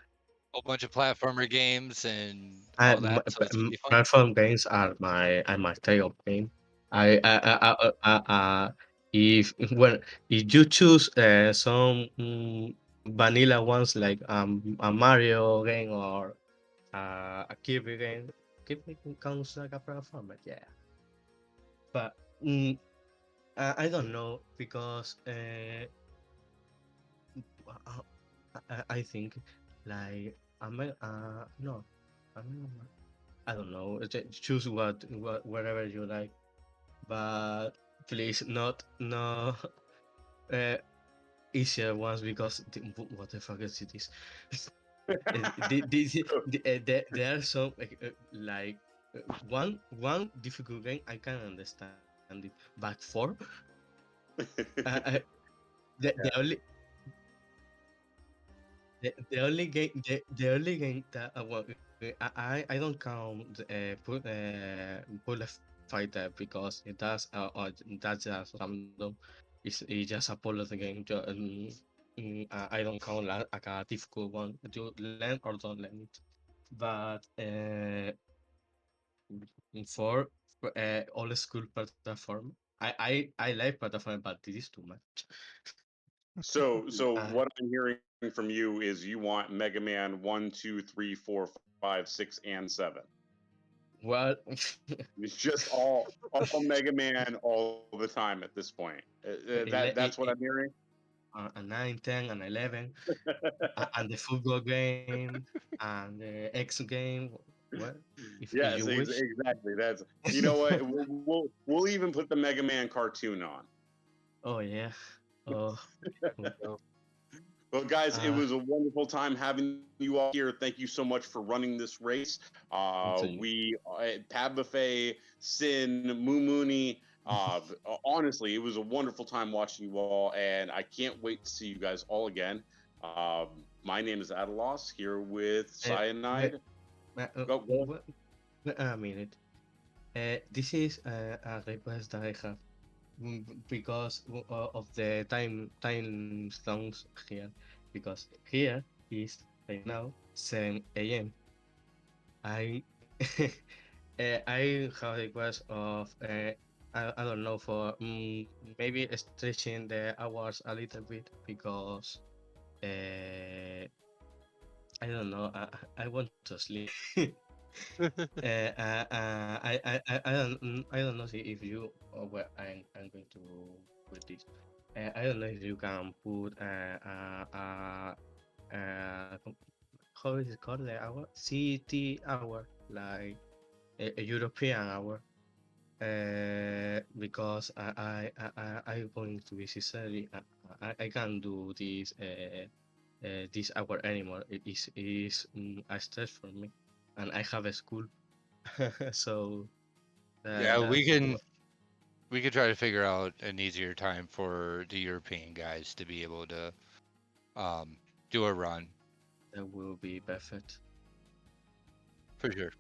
whole bunch of platformer games and all that. So it's really fun. Platform games are my type of game. I if you choose some vanilla ones like a Mario game or a Kirby game, Kirby counts like a platformer, yeah. But I don't know because uh, I think like no, I mean, I don't know. Choose whatever you like, but please not no uh, easier ones because what the fuck is this? There are some one difficult game I can understand it, but four, uh, the only the only game that well, I don't count bullet fighter because it does that's just random. It's just a part of the game. I don't count like a difficult one. You learn or don't learn it. But for old school platform, I like platform, but this is too much. So Uh, what I'm hearing from you is you want Mega Man 1, 2, 3, 4, 5, 6, and 7. well, It's just all Mega Man all the time at this point. That's what I'm hearing. a 9, 10, and 11, and the football game, and the X game. What if Yes, you wish? exactly. That's you know what we'll even put the Mega Man cartoon on. Oh yeah. Oh, Well, guys, it uh, was a wonderful time having you all here. Thank you so much for running this race. to you. We Pab Buffet, Sin, Moo Mooney. Honestly, it was a wonderful time watching you all, and I can't wait to see you guys all again. My name is Adalos here with Wait, Cyanide. Go. wait a minute. This is a request that I have. because of the time zones here, because here is right now 7 a.m. I I have a request of I don't know for maybe stretching the hours a little bit because uh, I don't know. I want to sleep. I don't know if you well I'm going to put this. I don't know if you can put how is it called, the hour CT hour, like a European hour. Because I'm going to be sincerely, I can't do this hour anymore. It is a stress for me, and I have a school, so Yeah, we that's can we could try to figure out an easier time for the European guys to be able to um, do a run. that will be perfect. For sure.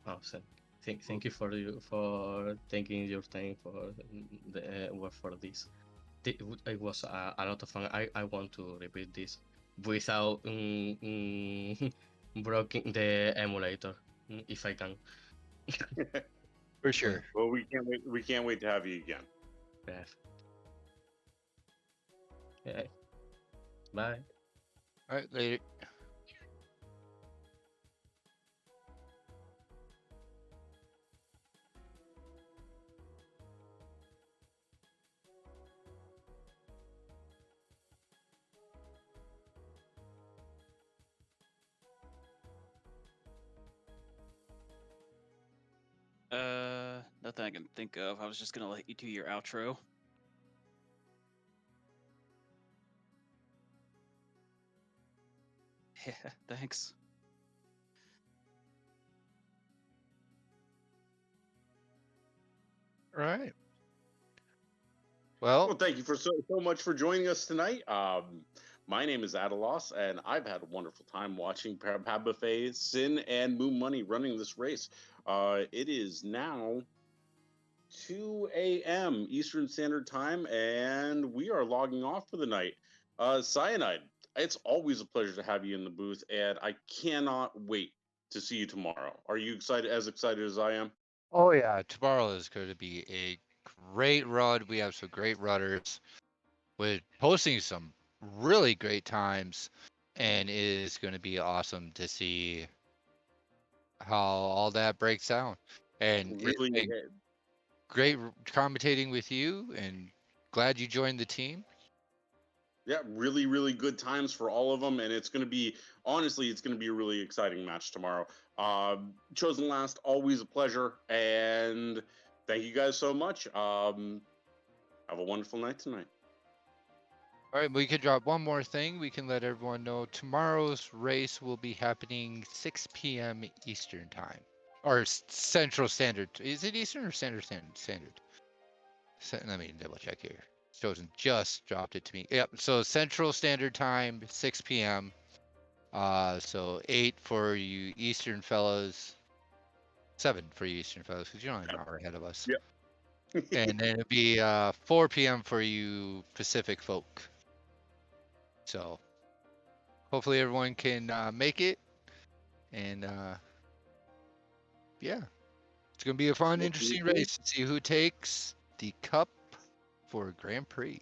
Awesome. Thank you for taking your time for for this. It was a lot of fun. I want to repeat this without breaking the emulator, if I can. For sure. Well, we can't wait. We can't wait to have you again. Perfect. Yeah. Bye. All right, later. Nothing I can think of. I was just gonna let you do your outro. Yeah, thanks. All right. Well, Well, thank you for so much for joining us tonight. My name is Adalos, and I've had a wonderful time watching Pab Buffet, Sin, and Moon Money running this race. It is now 2 a.m. Eastern Standard Time, and we are logging off for the night. Cyanide, it's always a pleasure to have you in the booth, and I cannot wait to see you tomorrow. Are you excited as I am? oh yeah, tomorrow is going to be a great run. We have some great runners with posting some really great times, and it is going to be awesome to see how all that breaks down. And it's Really, been great commentating with you, and glad you joined the team. yeah, really, really good times for all of them, and it's going to be honestly, it's going to be a really exciting match tomorrow. Chosen last, always a pleasure, and thank you guys so much. Have a wonderful night tonight. All right, we can drop one more thing. We can let everyone know tomorrow's race will be happening 6 p.m. Eastern time, or Central Standard. Is it Eastern or Standard? Let me double check here. Chosen just dropped it to me. Yep. So Central Standard Time, 6 p.m. So 8 for you Eastern fellows, 7 for you Eastern fellows, because you're only an hour ahead of us. Yep. And then it'd be 4 p.m. for you Pacific folk. So hopefully everyone can make it, and yeah, it's gonna be a fun, interesting race to see who takes the cup for Grand Prix.